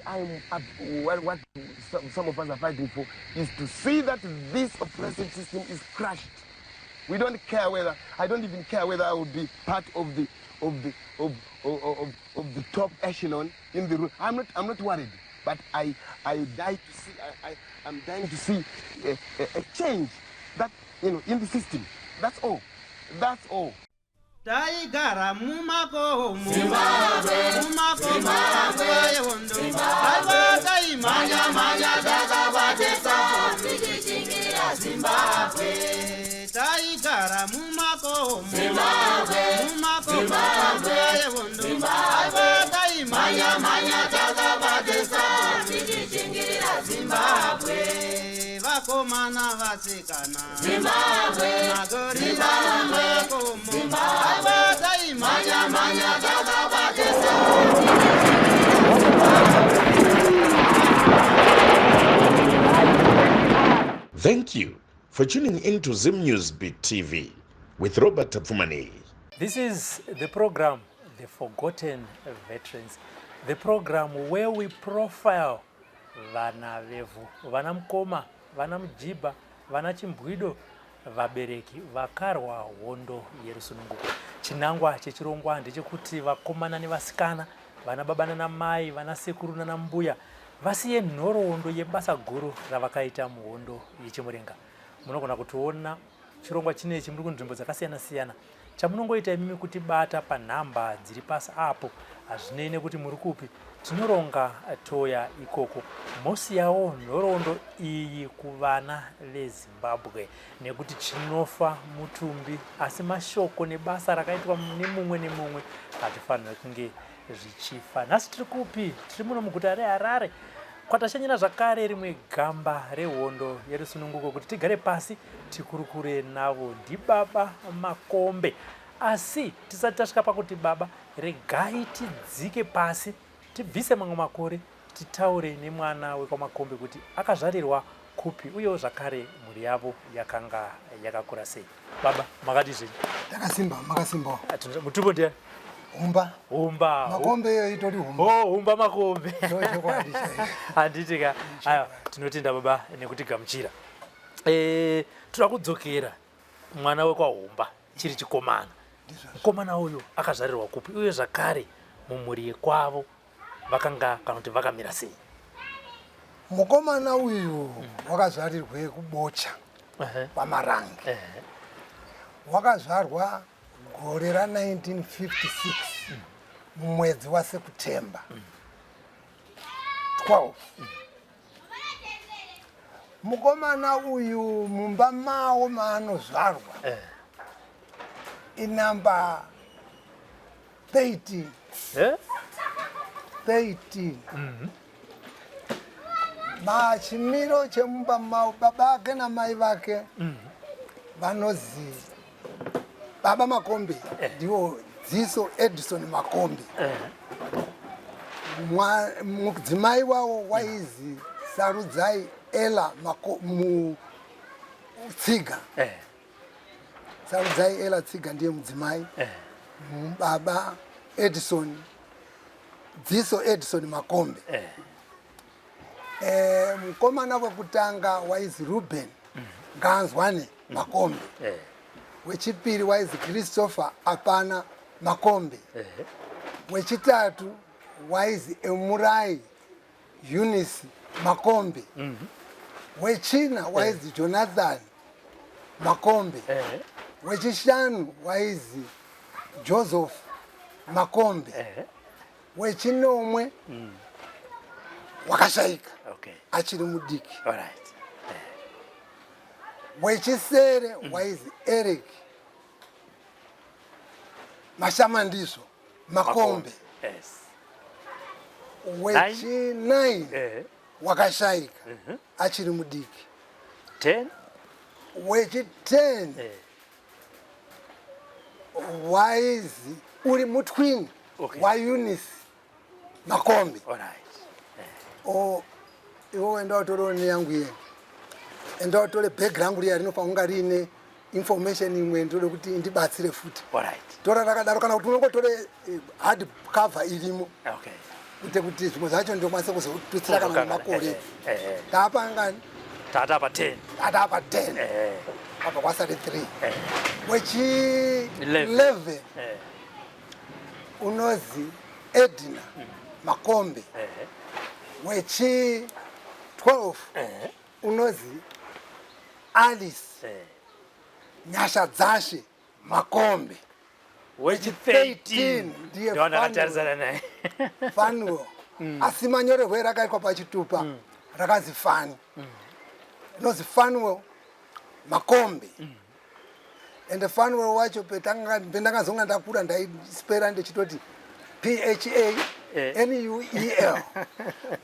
what some of us are fighting for is to see that this oppressive system is crushed. We don't care whether, I don't even care whether I would be part of the top echelon in the room. I'm not worried, but I'm dying to see a change that, in the system. That's all. That's all. Taigara mumako Zimbabwe yondo Alwaka imanya dakabatesa Tikichingira Zimbabwe Taigara mumako Zimbabwe yondo Alwaka imanya dakabatesa Tikichingira Zimbabwe Vakomana vasikana Zimbabwe Magorila makomo Thank you for tuning in to Zim News Beat TV with Robert Tapfumani. This is the program, The Forgotten Veterans, the program where we profile vana vevu, vana mkoma, vana mjiba, vana chimbwido, vabereki vakarwa hondo yerusununguko. Chinangwa chechirongwa ndechekuti vakomana nevasikana, vana baba nana mai, vana sekuru nana mbuya vasiye nhoroondo yebasa guru ravakaita muhondo yechimurenga. Munogona kutiona chirongwa chinechi muri kunzvimbo dzakasiyana siyana. Chamunongoita imimi kuti bata panhamba dziri pasi apo hazvinei kuti muri kupi. Tinoronga toya ikoko mosiyawo nhoroondo iyi kuvana veZimbabwe nekuti chinofa mutumbi asi mashoko nebasa rakaitwa nemumwe nemumwe hatifanira kunge zvichifa. Nhasi tiri kupi? Tiri muno muguta reHarare kwatashanyira zvakare rimwe gamba rehondo yerusununguko kuti tigare pasi tikurukure navo. Ndibaba Makombe. Asi tisati tasvika pakuti baba, regai tidzike pasi tibvise mamwe makore titaure nemwana wekwamakombe kuti akazvarirwa kupi uyewo zvakare mhuri yavo yakanga yakakura sei. Baba, makati zvenyu? Takasimba, makasimba. Mutumbo ndiani? Humba. Makombe itori humba. Oh, Humba Makombe. Handitika. Aya, tinotenda baba nekutigamuchira. Toda kudzokera mwana wekwahumba chiri chikomana. Mukomana uyu akazvarirwa kupi uye zvakare mumhuri yekwavo vakanga kana kuti vakamira sei? Mukomana uyu wakazvarirwe kubocha paMarange. Wakazvarwa gore ra1956 mumwedzi waSeptemba 12. Mukomana uyu mumba mawo maanozvarwa inamba 13. 13. Machimiro chemumba mawo baba ake namai vake vanozi Baba Makombe ndiwo Dziso Edison Makombe. Mudzimai wawo waizi Sarudzai Ella Tsiga. Sarudzai Ella Tsiga ndiye mudzimai. Baba Edison Dziso Edison Makombe. Mukomana wekutanga waizi Ruben Nganzwane Makombe. Wechipiri waizi Christopher Apana Makombe. Wechitatu waizi Emurai Eunice Makombe. Wechina waizi Jonathan Makombe. Wechishanu waizi Joseph Makombe. Wechinomwe wakashaika achiri mudiki. Wechisere waizi Eric Mashamandiso Makombe. Wechi9 wakashaika achiri mudiki. 10. Wechi10 waizi uri mutwini wa Eunice Makombe. Iwo enda utoroni yangu yeni. Enda utore background riya rinofanira rine information imwe ndode kuti ndibatsire futi. Tora rakadaro kana kuti unongotore hard cover irimo. kuti zvimwe zvacho ndokwanisa kuzotutsira kana nemakore taapanga tata pa 10 atapa 10 apa kwasari 3 wechi 11 unozi Edna Makombe wechi 12 unozi Alice Nyasha Dzashe Makombe wechi 13 ndiye ndio ndakatarisana naye Fanuo asi manyorerwe rakaitwa pachitupa rakazi Fani inozi Fanuo Makombe ende Fanuo wacho pendakazonga ndakura ndaispera ndechitoti PHANUEL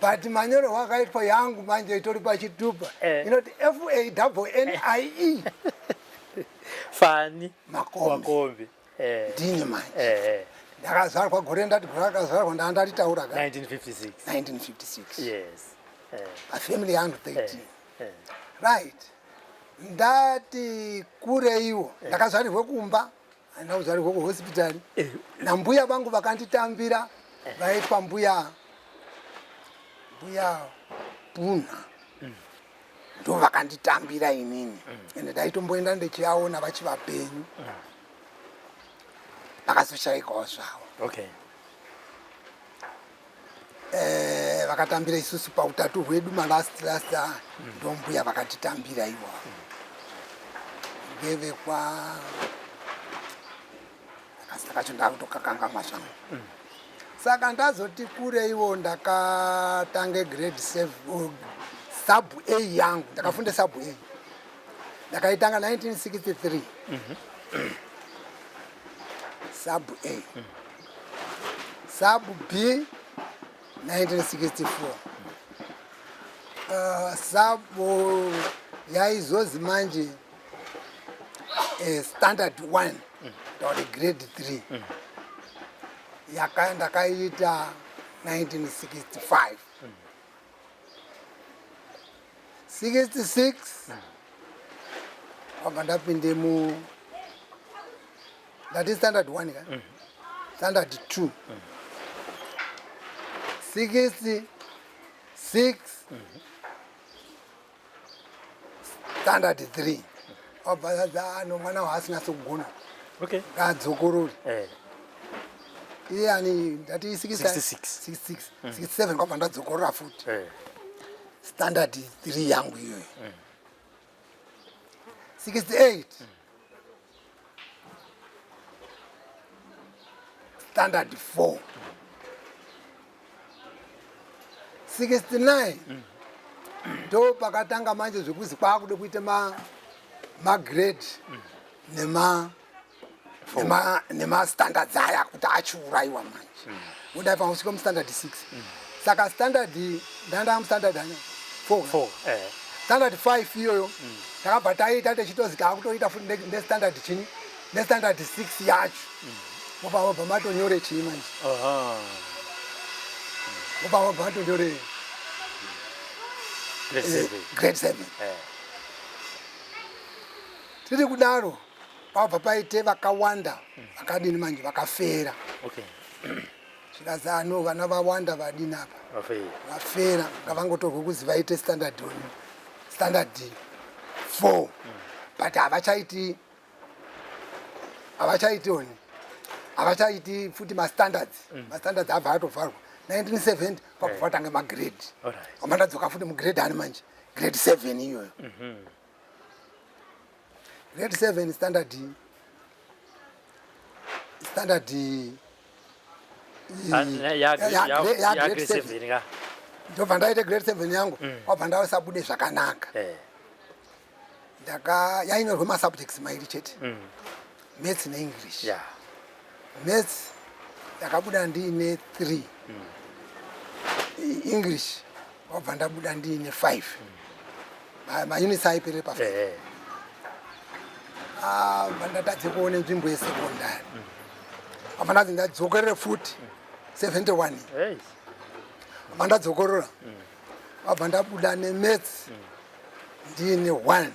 but manyorerwe akaitwa yangu manje itori pachitupa inoti FANNIE Fani Makombe ndini manje ndakazvarwa gore ndati gore rakazvarwa ndandaritaura 1956 yes family yangu 13 right ndati kureiwo ndakazvarirwe kumba handina kuzvarirwe kuhospitari nambuya vangu vakanditambira vaitwa mbuya Buna ndo vakanditambira inini ende ndaitomboenda ndechiaona vachivapenyu vakazoshaikawo zvavo okay vakatambira isusu pautatu hwedu malast ndombuya vakatitambira iwavo ngevekwa akasitakacho ndakutokakangamwa zvangu saka ndazoti kureiwo ndakatange grade 7 sub A yangu ndakafunda sub A ndakaitanga 1963 sub A sub B 1964 sub yaizozi manje standard 1 ndori grade 3 ndakaita 1965 66 wabva ndapinde mu ndati standard 1 ka standard 2 66 standard 3 wabva no mwana waasina sokugona okay kadzokorori iye ani ndati 66 67 kwabva ndadzokorora futi standard 3 yangu iyoyo 68 standard 4 69 ndo pakatanga manje zvekuzi kwakude kuita magrade nema standards aya kuti achiuraiwa manje udai pamusvika mustandard 6 saka standard ndanda mustandard 4 standard 5 iyoyo takabva taita techitozi takutoita futi nestandard chini nestandard 6 yacho mobva matonyore chii manje mobva matonyore grade 7 tiri kudaro pabva paite vakawanda vakadini manje vakafera zvikazano vana vawanda vadini apa vafera ngavangotorwe kuzi vaite standard 4 but havachaiti futi mastandards abva atovharwa 1970 pabva patange magrade wamandadzoka futi mugrade ani manje grade 7 iyoyo grade 7 standard ya grade 7 ndobva ndaite grade 7 yangu wabva ndasabude zvakanaka yainyorwe masubjects mairi chete maths neEnglish maths ndakabuda ndiine 3 English wabva ndabuda ndiine 5 maunits aipere pa 5 ndatadze kuone nzvimbo yesekondari wabva ndazi ndadzokorere futi 71 wabva ndadzokorora wabva ndabuda nemaths ndiine 1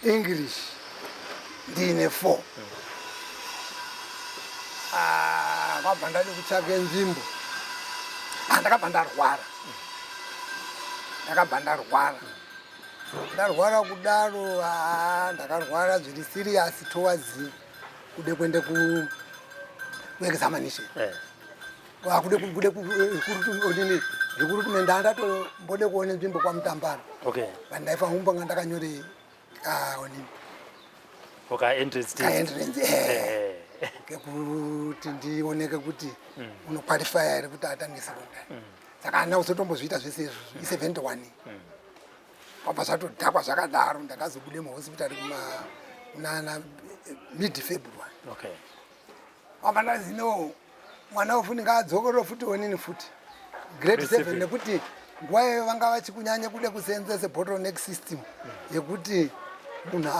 English ndiine 4 wabva ndade kutsvake nzvimbo ndakabva ndarwara ndarwara kudaro ndakarwara zviri serious towards kude kuende kuexamination recruitment ndatombode kuone nzvimbo kwaMutambara vandaifa humbo nga ndakanyore entrance kekuti ndioneke kuti unoqualify here kuti atange secondary saka ana usotombozviita zvese izvo i71 kwabva zvatodhakwa zvakadaro ndakazobude muhospitari kunana mid February kwabva ndazi no mwana wofuni ngaadzokorere futi onini futi grade 7 nekuti nguva iyoyo vanga vachikunyanya kude kuseenzese bottleneck system yekuti munhu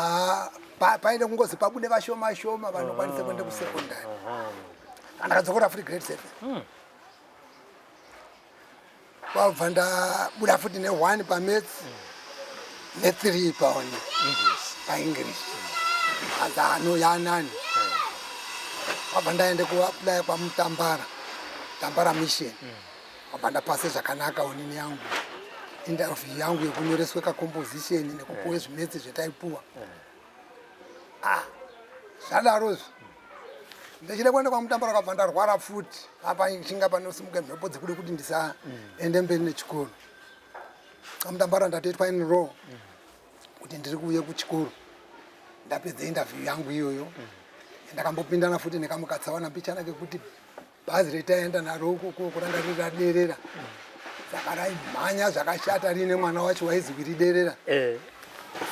paine kungozi pabude vashoma vanokwanisa kuende kusekondari ndakadzokera futi grade 7 kwabva ndabuda futi ne1 paMaths ne3 paEnglish azano yanani kwabva ndaende kuapply kwaMutambara mission kwabva ndapase zvakanaka onini yangu interview yangu yekunyoreswe composition nekupuwe zvimetsi zvetaipuwa zvadarozvo ndichida kuenda kwaMutambara kwabva ndarwara futi apa chinga panosimuke mhepo dzekude kuti ndisaende mberi nechikoro kwaMutambara ndatoitwa enroll kuti ndiri kuuye kuchikoro ndapedza interview yangu iyoyo ndakambopindana futi nekamukatsawana mbichana kekuti bhazi retaenda naro ukoko kuranga riri raderera saka raimhanya zvakashata rine mwana wacho waizwi riderera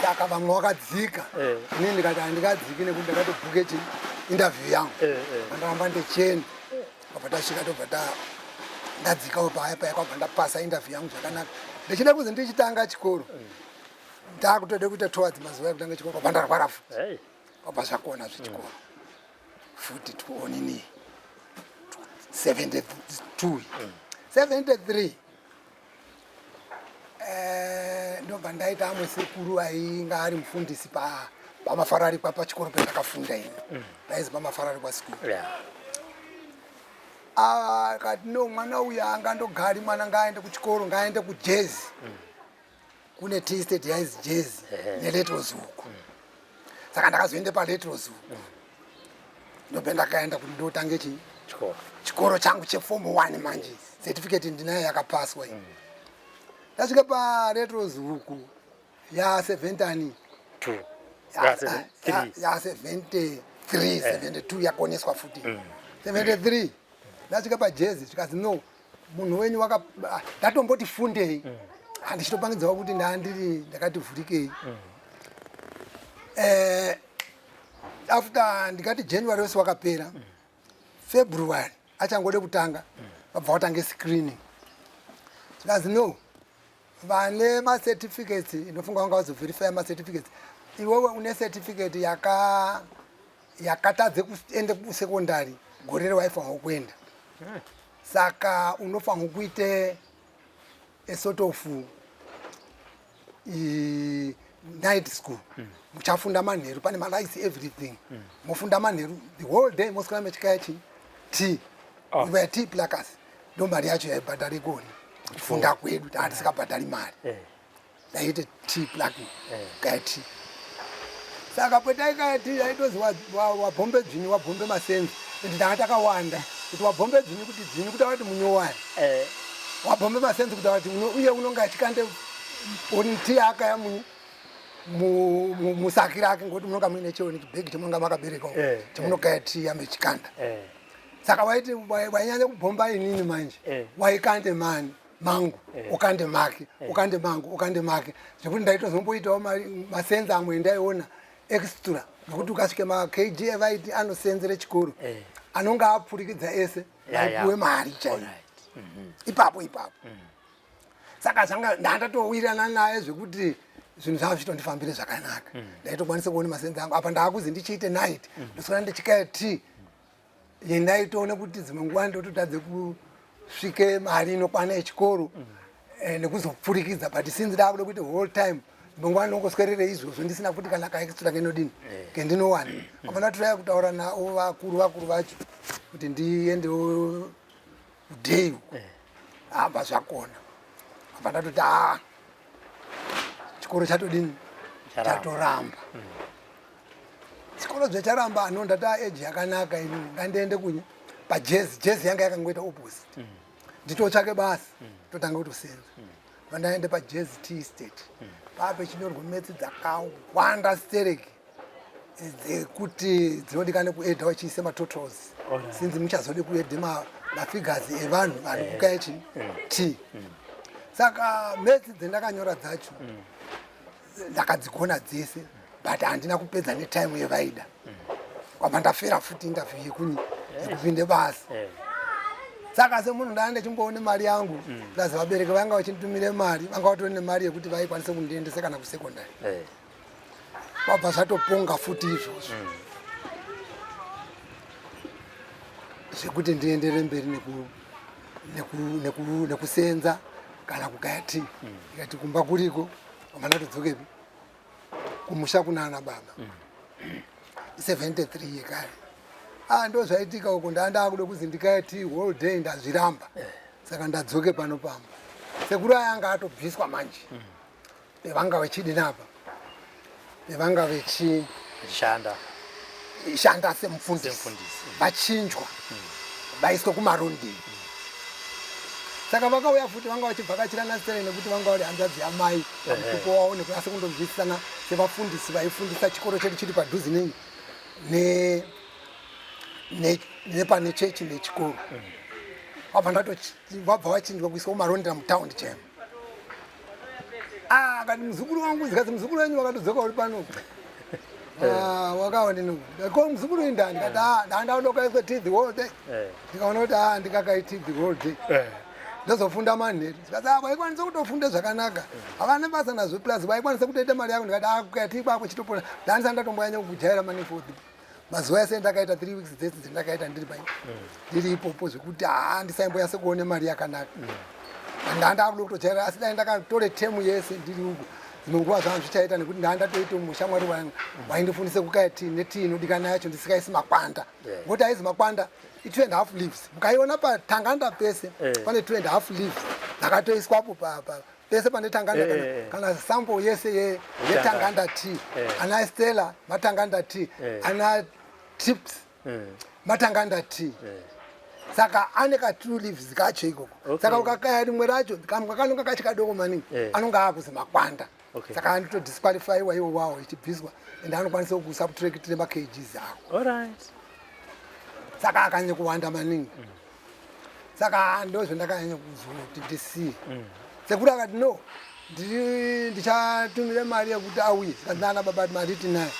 saka vamwe vakadzika ini ndikati handikadziki nekuti ndakatobhuke interview yangu ndaramba ndecheni kwabva tasvika tobva ndadzikawo paya kwabva ndapasa interview yangu zvakanaka ndichida kuzi ndichitanga chikoro ndakutode kuita towards mazuva ekutanga chikoro kwabva ndarwara futi kwabva zvakona zvechikoro futi onini 73 ndobva ndaita amwe sekuru ainga ari mufundisi pamafarari pachikoro pendakafunda ine ndaizi pamafarari kwasikuru akati no mwana uyu angandogari mwana ngaaende kuchikoro ngaaende kujezi kune tea state yaizi jezi neletros huku saka ndakazoende paletros huku ndobva ndakaenda kuti ndotange chikoro changu cheform 1 manje certificate ndinayo yakapaswa iyi ndasvika paletros huku ya73 72 yakoneswa futi 73 ndasvika pajezi zvikazi no munhu wenyu ndatomboti fundei handichitopangidzwa kuti ndakati vhurikei after ndikati January wese wakapera February achangode kutanga vabva vatange screening zvikazi no vane macertificates inofunga vanga vazoverifya macertificates iwewe une certificate yakatadze kuende kusekondari gore rewaifanwa kuenda saka unofanwa kuite a sort of night school muchafunda manheru pane malaisi everything mofunda manheru the whole day moswera mechikaya tea we were tea pluckers ndo mari yacho yaibhadhari koni kufunda kwedu hatisikabhadhari mari daiite tea plucking kaya tea saka pwetaikaya tea aitozi wabhombe dzvinyi wabhombe masenzi ende ndanga takawanda kuti wabhombe dzvinyi kuti dzvinyi kuti avati munyowani wabhombe masenzi kuti avati uye unonga achikande oni tea akaya musaki rake ngokuti munonga muine chioni chibhegi chemunonga makaberekawo chemunokaya tea yamechikanda saka waiti wainyanya kubhomba inini manje waikande mangu ukande make ukande mangu ukande make zvekuti ndaitozomboitawo masenzi amwe ndaiona extra nokuti ukasvike makg evaiti anosenzere chikoro anonga apfurikidza ese aipuwe mari chaiyo ipapo saka zvanga ndandatowirana naye zvekuti zvinhu zvava zvitondifambire zvakanaka ndaitokwanisa kuona masenzi angu apa ndaakuzi ndichiite night ndoswera ndichikaya tea yendaitoona kuti dzimwe nguva ndototadze kusvike mari inokwana yechikoro nekuzopfurikidza but since ndakuda kuita whole time dzimwe nguva ndinongoswerere izvozvo ndisina futi kana kaextra kenodini kendinowana apa ndatoraya kutaura navo vakuru vacho kuti ndiendewo kudheyu hamba zvakona apa ndatoti chikoro chatodini chatoramba chikoro zvecharamba ano ndati eji yakanaka ini ngandiende kunye pajezi yanga yakangoita opposite nditotsvake basa totanga kutosenza vandaende pajezi tea estate pape chinyorwa metsi dzakawanda stereki dzekuti dzinodikane kuedha wachiise matotals since muchazode kuedha mafigures evanhu vari kukaya tea saka metsi dzendakanyora dzacho ndakadzigona dzese but handina kupedza netime yevaida kwamba ndafera futi interview yekunyi yekupinde basa saka semunhu ndanga ndechimboone mari yangu plus vabereki vanga vachinditumire mari vanga vatori nemari yekuti vaikwanise kundiendese kana kusekondari kwabva zvatoponga futi izvozvo zvekuti ndiendere mberi nekusenza kana kugaya tea ikati kumba kuriko amana tudzokepi kumusha kunana baba 73 yekare ndo zvaitika uko ndanda kude kuzindikaya tea whole day ndazviramba saka ndadzoke pano pamba sekuru ayanga atobviswa manje bevanga vechidinapa bevanga vechishanda semufundisi vachinjwa vaiswe kumarundi saka vakauya futi vanga vachivhakachirana sere nekuti vanga vari hanzvadzi yamai pamutupo wavo nekunase kundobvisisana sevafundisi vaifundisa chikoro chedu chiri padhuze nepane chechi nechikoro vabva vachinjwa kuiswa kumarondera mutaundi chemo akati muzukuru wangu zikazi muzukuru wenyu wakatodzoka uri pano wakaonini ko muzukuru indani kati ndandaoda kaiswe tea the whole day ndikaona kuti ndikakai the whole day ndozofunda manheru zikazi vaikwanisa kutofunda zvakanaka havane basa nazvo plus vaikwanisa kutoita mari yako ndikati kukati kwapo chitopona ndandisa ndatomboyanya kukujaira mani fodhi mazuva ese ndakaita 3 weeks dzese dzendakaita ndiri pai ndiri ipopo zvekuti ndisaimboyase kuone mari yakanaka ndandakuda kutojaira asi dai ndakatore temu yese ndiri uko dzimwe nguva zvangu zvichaita nekuti ndandatoita mushamwari wangu waindifundise kukaya tea netea inodikana yacho ndisikaisi makwanda ngokuti aizi makwanda i2.5 leaves mukaiona patanganda pese pane 2.5 leaves nakatoiswapo pese pane tanganda kana sample yese yetanganda tea ana Stella matanganda tea ana tips matanganda tea saka ane ka 2 leaves kacho ikoko saka ukakaya rimwe racho kamwe kanonga kachikadoko maningi anonga akuzi makwanda saka andito disqualify waiwo wawo ichibviswa ende anokwanisa kusubtractire ma-kgs ako saka akanyanya kuwanda maningi saka ndozvo ndakanyanya kuzoti ndisiye sekuri akati no ndichatumire mari yekuti auye sikandinana baba mari tinayo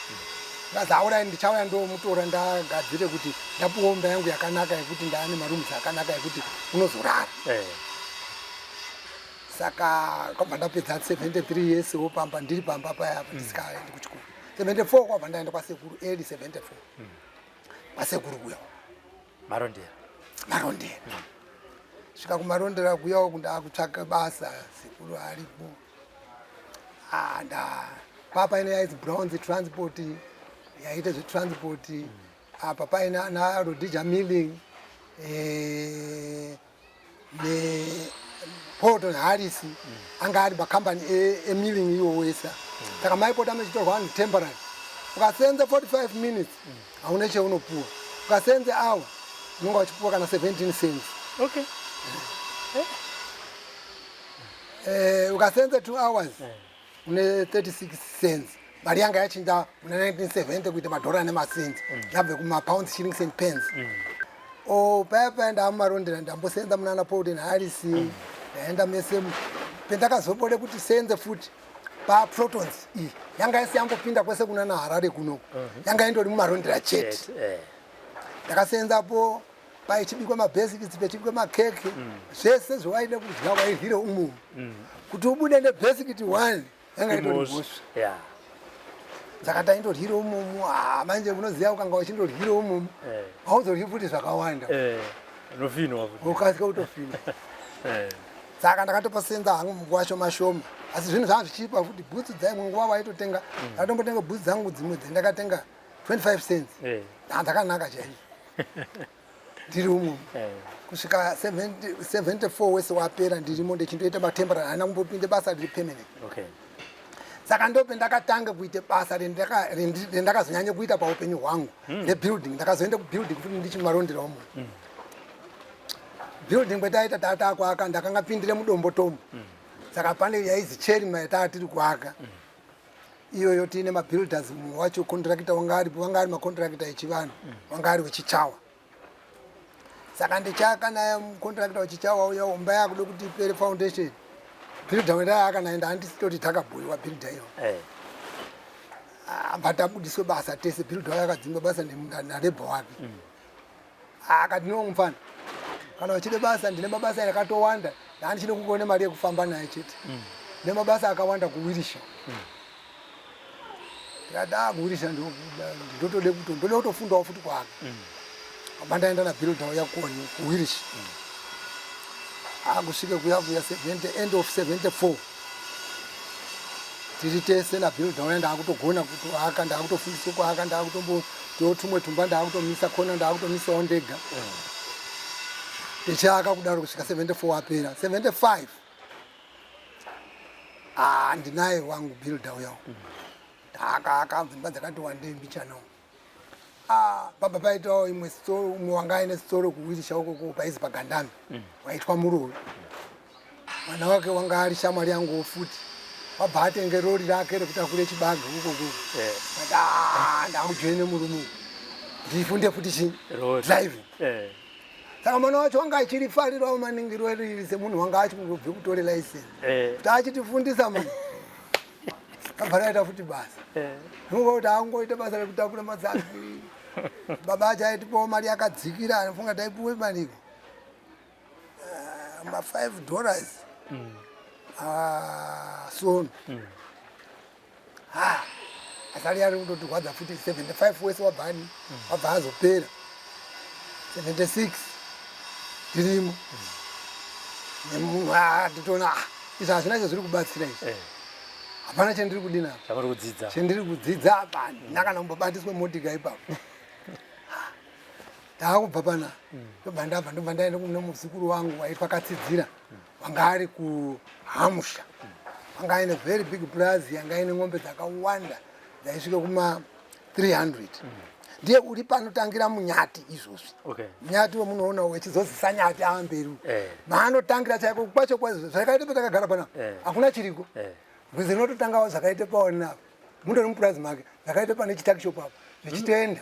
ngazaurai ndichauya ndomutora ndagadzire kuti ndapuwa mba yangu yakanaka yekuti ndaane marumzi akanaka yekuti unozorara saka kwabva ndapedza 73 years wopamba ndiri pamba paya ndisikaendi kuchikoro 74 kwabva ndaenda kwasekuru early 74 kwasekuru kuya marondera svika kumarondera kuyawo kundakutsvaka basa sekuru aripo papa ine yaizi Browns transport yaite zvetransport apa paine ana Rodija Milling nePorton Harris anga ari makambani emilling iwo wese saka maipota mechitorwa vanhu temporary ukasenze 45 minutes hauna cheunopuwa ukasenze hour unonga uchipuwa kana 17 cents ukasenze 2 hours une 36 cents mari yanga yachinja muna 1970 kuita madhora nemasenzi yabve kumapounds shillings and pence paya ndamumarondera ndambosenza munana Porton Harris ndaenda mese pendakazobode kuti senze futi paprotons iyi yanga isi yambopinda kwese kunana Harare kunoko yanga indori mumarondera chete ndakasenzapo paichibikwa mabhesiki pechibikwa makeke zvese zvawaide kudya wairhire umumu kuti ubude nebhesikiti 1 yanga indori bhusva saka taindorhire umumu manje unoziva ukanga uchindorhire umumu hauzorhi futi zvakawanda ukasika kutofinwa saka ndakatopasenza hangu munguva shoma shoma asi zvinhu zvanga zvichipa futi bhutsu dzaimwe nguva waitotenga ndatombotenga bhutsu dzangu dzimwe dzendakatenga 25 cents dzakanaka chaivo ndiri umo kusvika 74 wese wapera ndirimo ndichindoita matemporary hana kumbopinde basa riri permanent. Saka ndope ndakatanga kuita basa rendakazonyanya kuita paupenyu hwangu rebuilding. Ndakazoenda kubuilding kuti ndichimarondera umo building kwetaita tata kuaka ndakanga pindire mudombo tombo. Saka pane yaizi cheri maita tiri kuaka iyoyo tiine mabuilders mumwe wacho contractor wanga ari macontractor echivanhu wanga ari wechichawa. Saka ndichaka naye contractor wechichawa uya umba yakuda kuti ipere foundation builder wendaaka naye ndandisitoti takabhuyiwa builder iyo batabudiswe basa tese builder yakadzingwa basa narebha wake akati nomufana kana uchide basa ndine mabasa yakatowanda ndandichide kungone mari yekufamba naye chete ndine mabasa akawanda kuwirisha ndikada kuwirisha ndotode kuti ndode kutofundawo futi kwake abandaenda nabuilder yakoni kuwirisha akusvike kuyakuya 70 end of 74 tiri tese nabuilder uya ndakutogona kutoaka ndakutofundiswa kuaka ndakutombotumwe tumba ndakutomisa kona ndakutomisawo ndega ndichaka kudaro kusvika 74 apera 75 ndinaye wangu builder uyawo ndakaaka dzimba dzakati wandei mbichanawo baba paitawo imwe umwe wanga aine sitoro kuwirisha ukoko paizi pagandami waitwa Mururu. Mwana wake wanga ari shamwari yangu futi wabva atenge rori rake rekutakure chibage ukoko ndakujoine murume ndifunde futi chii driving. Saka mwana wacho wanga achirifarirawo maningi rori semunhu wanga achingobve kutore license kuti achitifundisa mani kabva raita futi basa nungokuti angoita basa rekutakura mazaki. Baba acho aitipawo mari yakadzikira anofunga taipuwe maniko $5 sono asari ari kundotirwadza futi 75 wese wabva azopera 76 ndirimo nditoona izvi hazvina chezviri kubatsira izvi hapana chendiri kudina chendiri kudzidza apa ndakana kumbobatiswe motika ipapo ndakubva pana ndobva ndaenda kune muzukuru wangu waitwa Katsidzira wanga ari kuHamusha wanga aine very big plaza yanga aine ng'ombe dzakawanda dzaisvike kuma 300 ndiye uri panotangira munyati izvozvi munyati wemunoona wechizozisa nyati aamberi maanotangira chaiko kwacho kwazvo zvakaite patakagara pana hakuna chiriko bwizi rinototangawo zvakaite paoninapo mundori mupurazi make zvakaite pane chitakisho papo zvichitoenda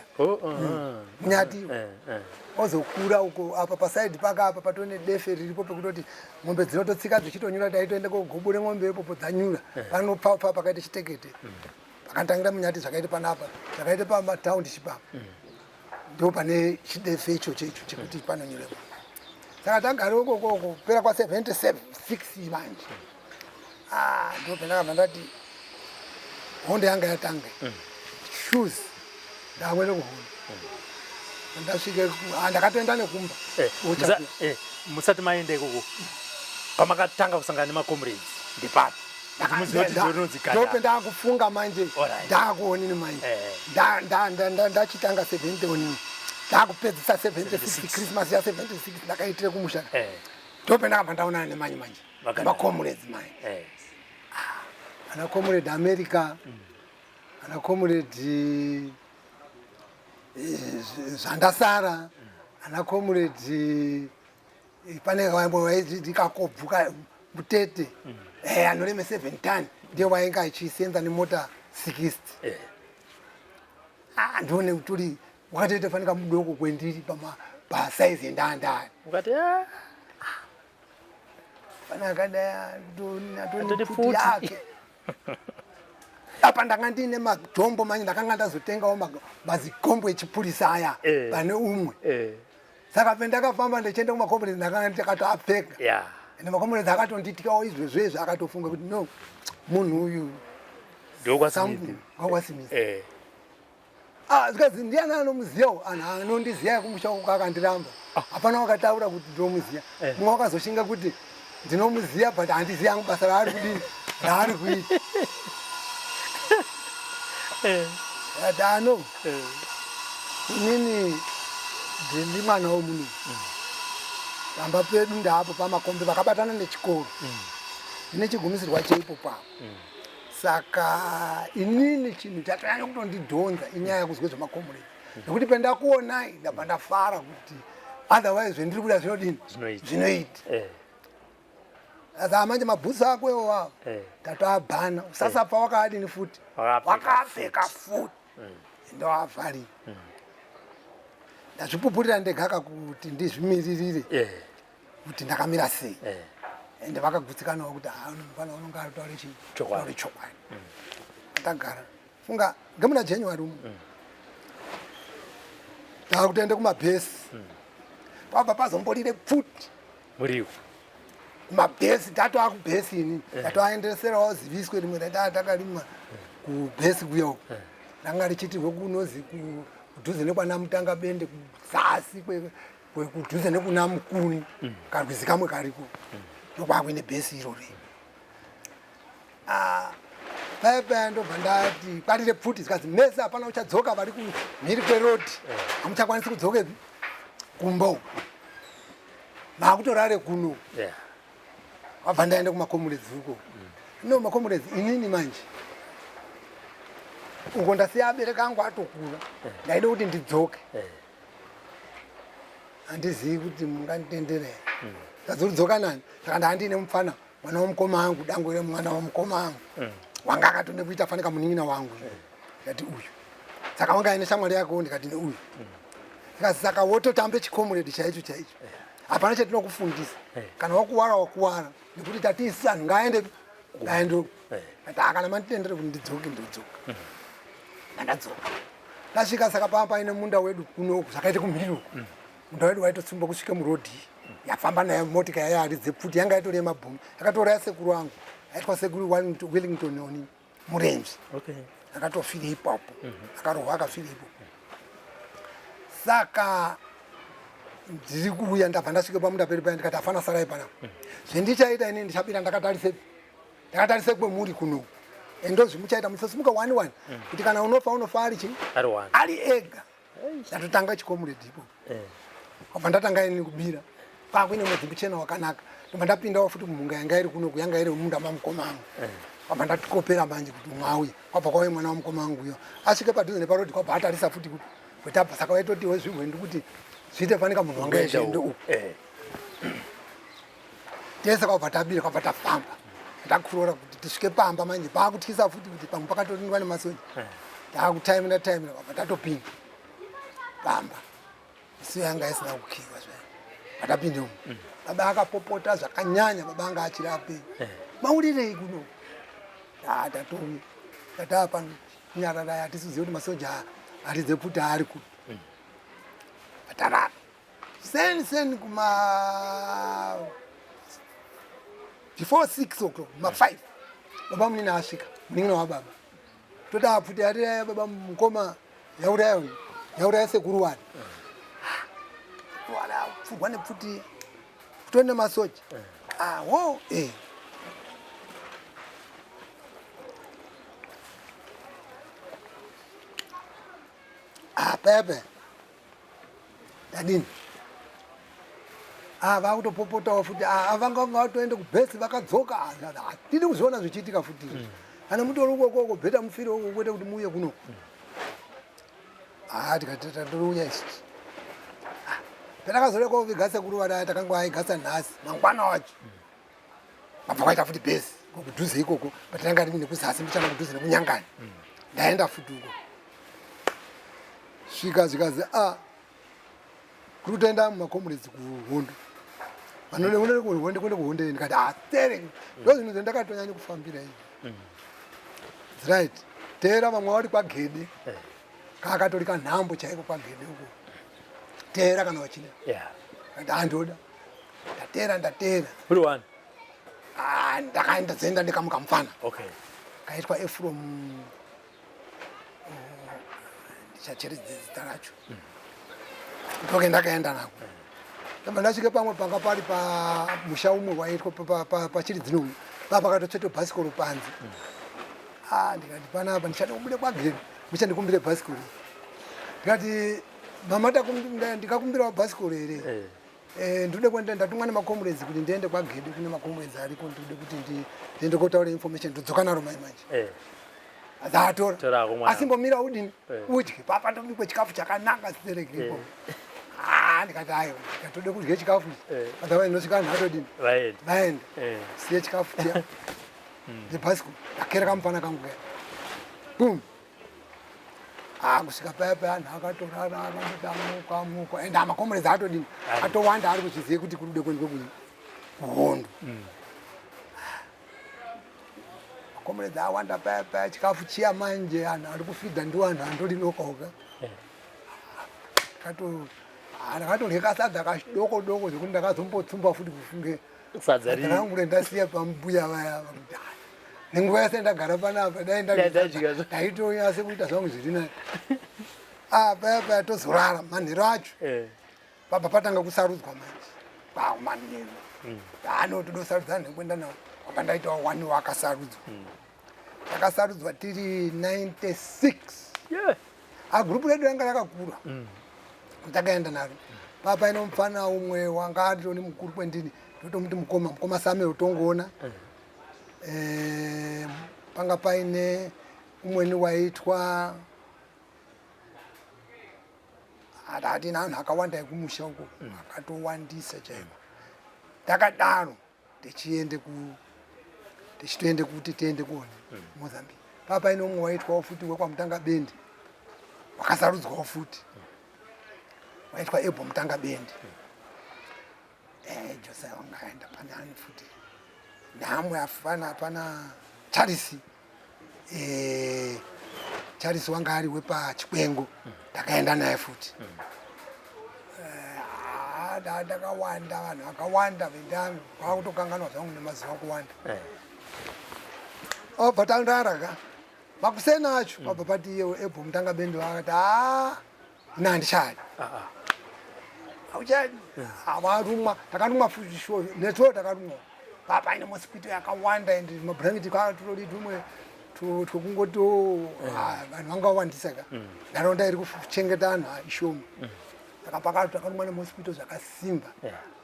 munyati ozokura uko apa pasaidi paka apa patone defe riripo pekutoti ng'ombe dzinototsika dzichitonyura taitoende kogobore ng'ombe ipopo dzanyura panopapa pakaite chitekete pakantangira munyati zvakaite panapa zvakaite pamatownship apa ndo pane chidefe ichocho icho chekuti panonyurepo. Saka tagare ukoko kupera kwa 76 manje ndo pendakabva ndati hondo yanga yatanga shoes ndamwene kuhondo ndasvike ndakatoenda nekumba musati maende ikoko pamakatanga kusangana nemakomrades ndipapi ndope ndakufunga manje ndakuonini manje ndachitanga 71 ndakupedzisa 76 Christmas ya 76 ndakaitire kumusha ndope ndakabva ndaonana nemanye manje makomrades manje ana comrade America ana comrade Zvandasara ana comrade pane wambo waidikakobvuka Mutete anoreme 7 ton ndiye wainga achisenza nemota 60 ndione kuturi wakatoita fanika mudoko kwendiri pasaizi endandani ukati pana kadaya atoni futi yake apa ndanga ndine majombo manje ndakanga ndazotengawo mazikombo echipurisa aya pane umwe saka pendakafamba ndichienda kumakomrades ndakanga ndakatoapfeka ende makomrades akatonditikawo izvezvezvi akatofunga kuti no munhu uyu ndokwasimisa zikazi ndiani anomuziyawo anhu anondiziya kumusha uko akandiramba hapana wakataura kuti ndinomuziya mumwe wakazoshinga kuti ndinomuziya but handiziya angu basa raari kudini raari kuita ati ano inini ndi mwana womunhu pamba pedu ndapo pamakombe vakabatana nechikoro ine chigumisirwa cheipo papo saka inini chinhu chatanyanya kutondidhonza inyaya yekuzwe zvemakomureti nekuti pendakuonai ndabva ndafara kuti otherwise zvendiri kuda zvinodini zvinoita saka manje mabhusi ako iwowawo tatoabhana usasapfa wakadini futi wakapfeka futi ndoavharira ndazvipupurira ndegaka kuti ndizvimiririre kuti ndakamira sei ende vakagutsikanawo kuti mufana unonga ataure chokwadi atagara funga ngemuna January umu takutoende kumabhesi pabva pazomborire pfuti muriwo kumabhesi tatoa kubhesi ini tatoaendereserawo ziviswe rimwe ratatakarima kubhesi kuyo ranga richitirwe kunozi kudhuze nekwana Mutanga Bende kuzasi kudhuze nekuna Mukuni karwizi kamwe kariko ndokwakuine bhesi irori paipa ndobva ndati kwarire pfuti zikazi mese hapana uchadzoka vari kumhiri kwerodi hamuchakwanisi kudzoke kumba makutorare kuno wabva ndaende kumakomuredzi uko no makomuredzi inini manje uko ndasiya abereka angu atokura ndaide kuti ndidzoke handizivi kuti munganditendere ndazodzoka nani saka ndandine mufana mwana womukoma angu dangwire mwana womukoma angu wanga akatone kuita fanika munin'ina wangu ndati uyu saka wanga ine shamwari yako ndikati neuyu saka wototambe chikomuredi chaicho hapana chatinokufundisa kana wakuwara nekuti tatiisi anhu ngaende ndaendo ati kana manditendere kuti ndidzoke ndodzoka ndandadzoka ndasvika saka pamba paine munda wedu kunoku zvakaite kumhiri uku munda wedu waitotsumba kusvike murodhi yafamba nayo motika yayo aridze pfuti yanga yaitore mabhumi yakatoraya sekuru wangu aitwa sekuru Wellington oni murenzi akatofire ipapo akarohwa akafire ipapo saka ndiri kuuya ndabva ndasvike pamunda peri paya ndikati afana sarai panapa zvendichaita ini ndichabira ndakatarise kwemuri kuno endo zvimuchaita musasimuka 1 kuti kana unofa ari chii ari ega ndatotanga chikomuredi ipo wabva ndatanga ini kubira kwakuine mwedzi muchena wakanaka ndobva ndapindawo futi mumhunga yanga iri kuno yanga iri munda mamukoma angu wabva ndatikopera manje kuti mwauye wabva kwauye mwana wamukoma angu iyo asvike padhuze neparodhi kwabva atarisa futi kuti kwetabva saka waitotiwo zvihwendi kuti zviite fanika munhu wanga eshende uku tese kwabva tabira kwabva tafamba ndakurora kuti tisvike pamba manje paakutyisa futi kuti pamwe pakatorindwa nemasoja taakutaimira kwabva tatopinda pamba isiyo yanga isina kukiwa zvayo atapinde umu baba akapopota zvakanyanya baba anga achiri apei maurirei kuno tatouya tatapa nyarara atisizive kuti masoja aridze pfuti ari kuno atarara sen kuma before 6 o'clock ma 5 baba munini asvika munin'ina wababa toda pfuti yatiraya baba mukoma yauraya sekuru wani pfurwa nepfuti kutoni nemasoja awo pepe dadini vakutopopotawo futi avanga vatoende kubhesi vakadzoka tiri kuzviona zvichiitika futi kana mutori ukokoko bheta mufire uko kwete kuti muuye kuno tikati tatoriuya isi patakazoreko viga sekuru vada takanga aigasa nhasi mangwana wacho mabva kwaita futi bhesi kudhuze ikoko patinanga rini nekuzasi mbichana kudhuze nekunyangani ndaenda futi uko svika zvikazi kuri kutoenda mumakomuredzi kuhondo vanonekuende kuhondo ndikati tere ndo zvinhu zvendakatonyanya kufambira izvi right teera vamwe vari kwagede kaakatori kanhambo chaiko kwagede uko teera kana wachida ati andoda ndateera uri wani ndakaenda dzenda ndikamuka mufana kaitwa Efrom ndichacheredze zita racho ndoke ndakaenda nako ndabva ndasvike pamwe panga pari pamusha umwe waitwa pachiri dzino pakatotsvete bhasikoro panze ndikati panapa ndichade kubude kwagere muchandikumbire bhasikoro ndikati mama ndikakumbira bhasikoro here ndode kuenda ndatumwa nemakomurezi kuti ndiende kwagede kune makomurezi ariko ndode kuti ndiende kotaura information ndodzoka naro mai manje azatora asimbomira udini udye papa ndobikwe chikafu chakanaka sirekepo ndikati ayo ndikatode kudya chikafu adava inosvika nhatodini vaende siye chikafu chiya ndebhasikoro ndakereka mufana kangu kaya bum kusvika paya paya anhu akatorara akamuka ende amakomurezi atodini atowanda ari kuchizive kuti kurude kuendwe kuhondo makomurezi awanda paya paya chikafu chiya manje anhu ari kufidha ndiwo anhu andodinokauka ndakatorye kasadza kadoko doko zvekuti ndakazombotsumba futi kufunge rangu rendasiya pambuya vaya nenguva yase ndagara panapa daitonyasa sekuita zvangu zviri nayo paya paya tozorara manhero acho pabva patanga kusarudzwa manje manhero todosarudzana nekuenda nawo wakandaitawo 1 wakasarudzwa takasarudzwa tiri 96 gurupu redu ranga rakakura takaenda naro papa ino mufana umwe wanga aritoni mukuru kwendini totomuti mukoma Samuel tongoona panga paine umweni waitwa adati nanhu akawanda ekumusha uko akatowandisa chaiko takadaro tichitoende kuti tiende kuona Mozambique papa ine umwe waitwawo futi wekwamutanga bendi wakasarudzwawo futi waitwa Ebo Mutanga bendi Josiah wangaenda pane ani futi namwe afana pana Charles wanga ari wepa Chikwengo takaenda naye futi ndakawanda vanhu vakawanda vendami kwakutokanganwa zvangu nemazuva kuwanda obva tandaraka makusena acho wabva pati Ebo Mutanga bendi vakati ina handichadi auchadi avarumwa takarumwa futi sho netwo takarumwa papa ine mosquito yakawanda ende mablanketi kwaturori tumwe twokungoto vanhu vangawandisa ka nharaunda iri kuchengeta anhu ishoma saka pakati takarumwa nemosquito zvakasimba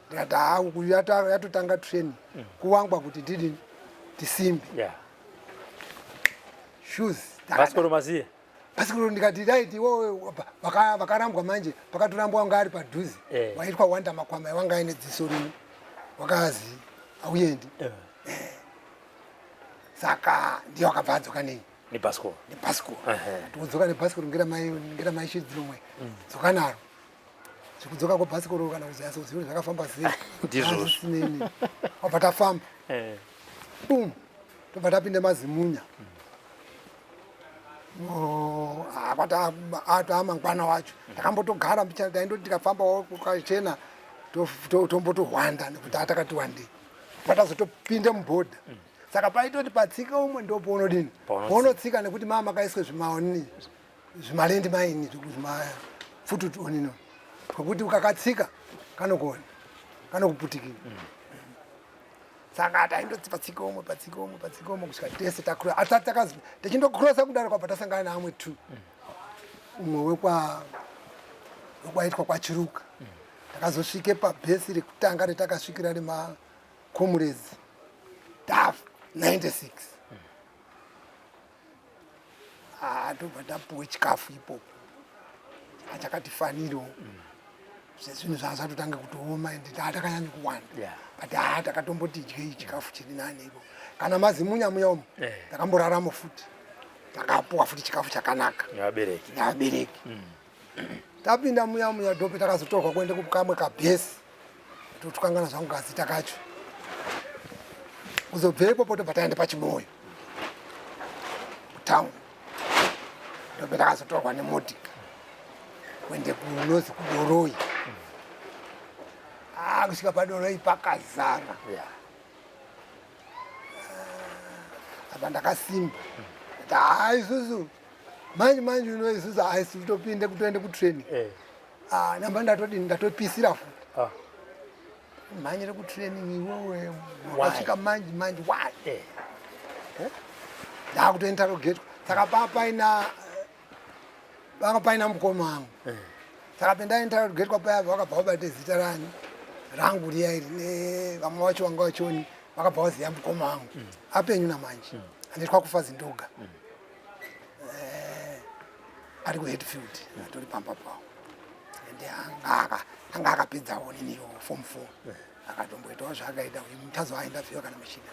ndikati uyu yatotanga training kuwangwa kuti didini tisimbe shoes bhasikoro ndikati raiti iwowe vakarambwa manje pakatorambwa wanga ari padhuze waitwa Wanda Makwama wanga aine dziso rimwe wakazi auendi saka ndiyo akabva adzoka nei nebhasikoro tikudzoka nebhasikoro ngera mai shidziromwe dzoka naro zvekudzoka kwebhasikoro kana kuziyasa zviro zvakafamba sei wabva tafamba bum tobva tapinde Mazimunya amangwana wacho takambotogara taindoti tikafamba kukachena tombotohwanda nekuti atakati wandei patazotopinde mubhodha saka paitoti patsika umwe ndopounodini pounotsika nekuti mama makaiswe zvimaoni zvimalendi maini zvimafututonino kwekuti ukakatsika kanokuputikira saka taindoti patsika umwe kusvika tese takura asati takazi tichindokrosa kudaro kwabva tasangana neamwe 2 umwe wekwaitwa kwaChiruka takazosvike pabhesi rekutanga retakasvikira remakomurezi DAF 96 tobva tapuwe chikafu ipopo achakatifaniro zvinhu zvazvatotange kutooma ende takanyanya kuwanda but takatomboti dyei chikafu chiri nani ipo kana Mazimunya muya umo takamboraramo futi takapuwa futi chikafu chakanaka nevabereki tapinda muya ndope takazotorwa kuende kukamwe kabhesi totukangana zvangu kazita kacho kuzobvepo poto pataende paChimoyo kutown ndope takazotorwa nemotika kuende kunozi kuDoroi kusvika paDoroi pakazara apa ndakasimba isusu manje isusu haisi kutopinde kutoende kutraining namba ndatopisira futi mhanyire kutraining iwowe wakasvika manje why ndakutointerrogatwa saka panga paina mukoma wangu saka pendaenda gate kwapaya vakabva vabate zita rani rangu riya iri nevamwe vacho vanga vachoni vakabva vaziva mukoma wangu apenyu namanje anditwa kufa zindoga ari kuHeadfield atori pamba pawo ende anga akapedzawo niniwo form 4 akatomboitawo zvaakaita uyu mutazo aenda vhiwa kana muchina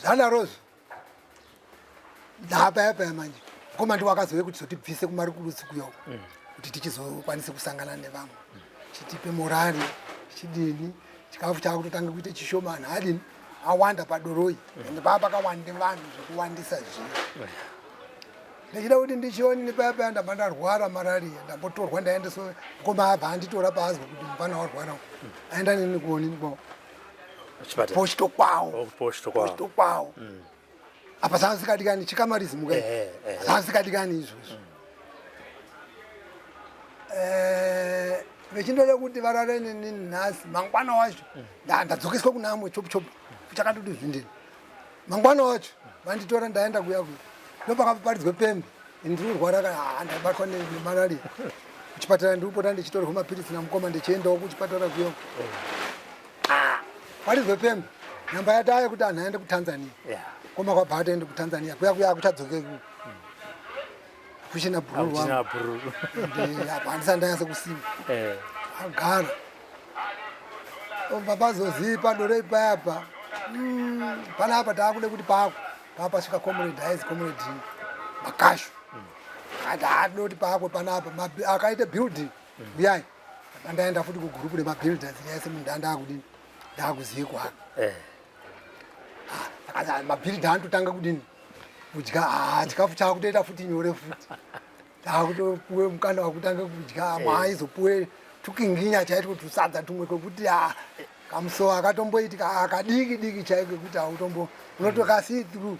zvadarozvo ndapayapaya manje mukoma ndi wakazouye kuti zotibvise kumarikurusi kuyo kuti tichizokwanise kusangana nevamwe chitipe morari chidini chikafu chakutotanga kuite chishomani adini awanda padoroi ende paa pakawande vanhu zvekuwandisa zvino ndechida kuti ndichioni nepayapaya ndabva ndarwara marariya ndambotorwa ndaendeswa mukoma abva anditora paazwa kuti mufana warwara aenda nini kuonini kwawo pochito kwawo apa zvasikadikani chikamarizmu kai zvasikadikani izvozvo vechindoda kuti varare nini nhasi mangwana wacho ndadzokeswa kunamwe chopu chakatoti zvindini mangwana wacho vanditora ndaenda kuya kuya ndopakaparidzwe pembe ndiri kurwara ndabatwa nemarariya kuchipatara ndikupota ndichitorwa mapirisi namukoma ndichiendawo kuchipatara kuyo paridzwe pembe nhamba yatayo kuti anhu aende kutanzania koma kwabva atoende kutanzania kuya akuchadzoke kuchina bhururu wangu apa handisa ndanyase kusimba agara obva pazozivi padorei payapa panapa taakude kuti papasvika comrade haizi comrade makashu ati aade kuti pakwe panapa akaite building uyai ndaenda futi kugurupu remabuilders yaise munhu ndakudini ndakuziye kwaka mabuilder anototanga kudini kudya chikafu chakutoita futi nyore futi ndakutopuwe mukana wakutanga kudya maaizopuwe tukinginya chaitwa tusadza tumwe kwekuti kamusowo akatomboitika akadiki chaiko kuti autombo unotokasi through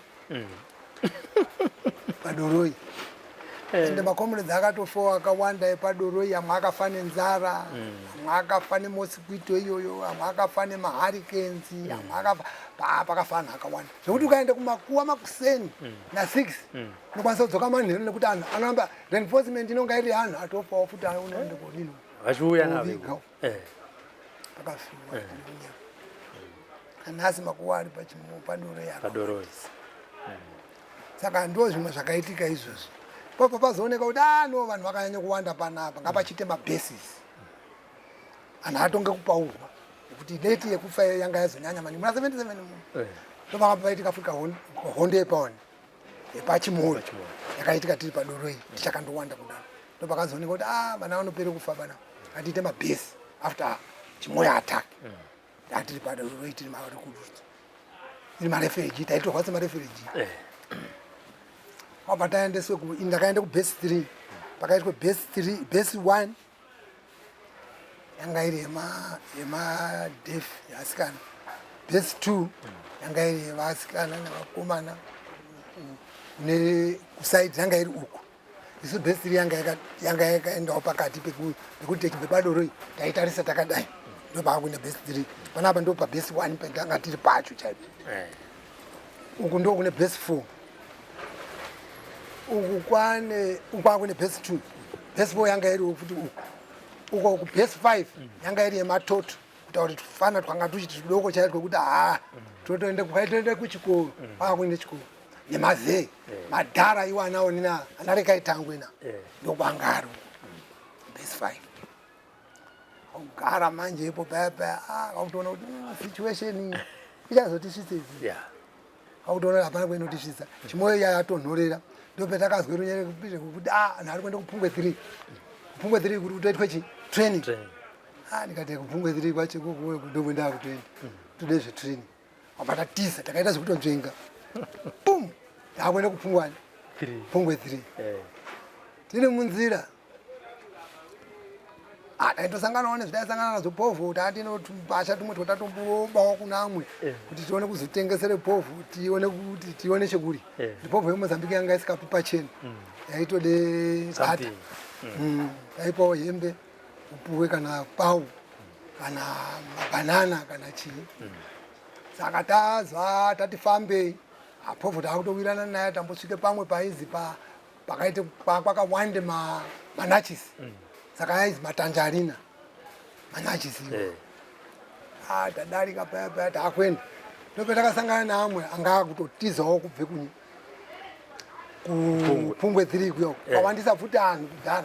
padoroi ende makomrades akatofowa akawanda epadoroi amwe akafa nenzara amwe akafa nemosquito iyoyo amwe akafa nemahurricanes amwe akafa pakafa anhu akawanda zvekuti ukaenda kumakuwa makuseni na6 unokwanisa kudzoka manheru nekuti anhu anoramba reinforcement inonga iri anhu atofawo futi unoende kodino vachiuya navo pakafiwa kanhasi makuwa ari padoroi saka ndo zvimwe zvakaitika izvozvo popa pazooneka kuti no vanhu vakanyanya kuwanda panapa ngapachite mabases anhu atonge kupaurwa nekuti leti yekufa yanga yazonyanya maningi muna 77 ndopakabva paitika fuka hondo yepaoni yepachimori yakaitika tiri padoroi tichakandowanda kudaro ndopakazooneka kuti vana vanopere kufa bana ngatiite mabhesi after chimoyo attack atiri padoroi tiri marekurusi tiri marefugee taitorwa semarefugee wabva taendeswe ndakaenda kubase 3 pakaitwe base 1 yanga iri yemadef yeasikana base 2 yanga iri yevasikana nevakomana kusaidi yanga iri uku isu base 3 yanga yakaendawo pakati pekuti techibve padoroi taitarisa takadai ndopaakuenda base 3 panapa ndo pabase 1 petanga tiri pacho chaipo uku ndo kune base 4 uku kwakune base 2 base 4 yanga iri futi uko ku base 5 yanga iri yematoto kuti tufana twanga tuchiti tudoko chaitwe kuti totoende kuchikoro kwakuende chikoro nemazee madhara iwo anawo nina anarekaitangu ina ndokwangaro base 5 kugara manje ipo payapaya kakutoona kuti situation ichazotisvitsa izi kakutoona hapana kuinotisvitsa chimoyo yatonhorera ndopetakazwe runyere kupire kuti anhu ari kuenda kupungwe 3 kupungwe 3 kuti utoitwe chi training ndikati kupungwe 3 kwacho kukuwe kudobwenda kutoenda tude zve training wabata tisa takaita zvekutonzvenga pum ndakwenda kupungwani pungwe 3 tiri munzira taitosanganawo nezvitaisangana nazvo povhu tatinombasha tumwe totatomboobawo kunamwe kuti tione kuzotengesere povhu tione chekuri ndipovhu yemozambique yanga isikapi pachena yaitode bata taipawo hembe upuwe kana pau kana mabanana kana chii saka tazva tatifambei povhu takutowirana naye tambosvike pamwe paizi pakaite kwakawande manachisi saka aizi matanjarina manachisi tadarika paya takwenda ndopetakasangana neamwe anga kutotizawo kubve kupungwe 3 kuyo kwawandisa futi anhu kudhara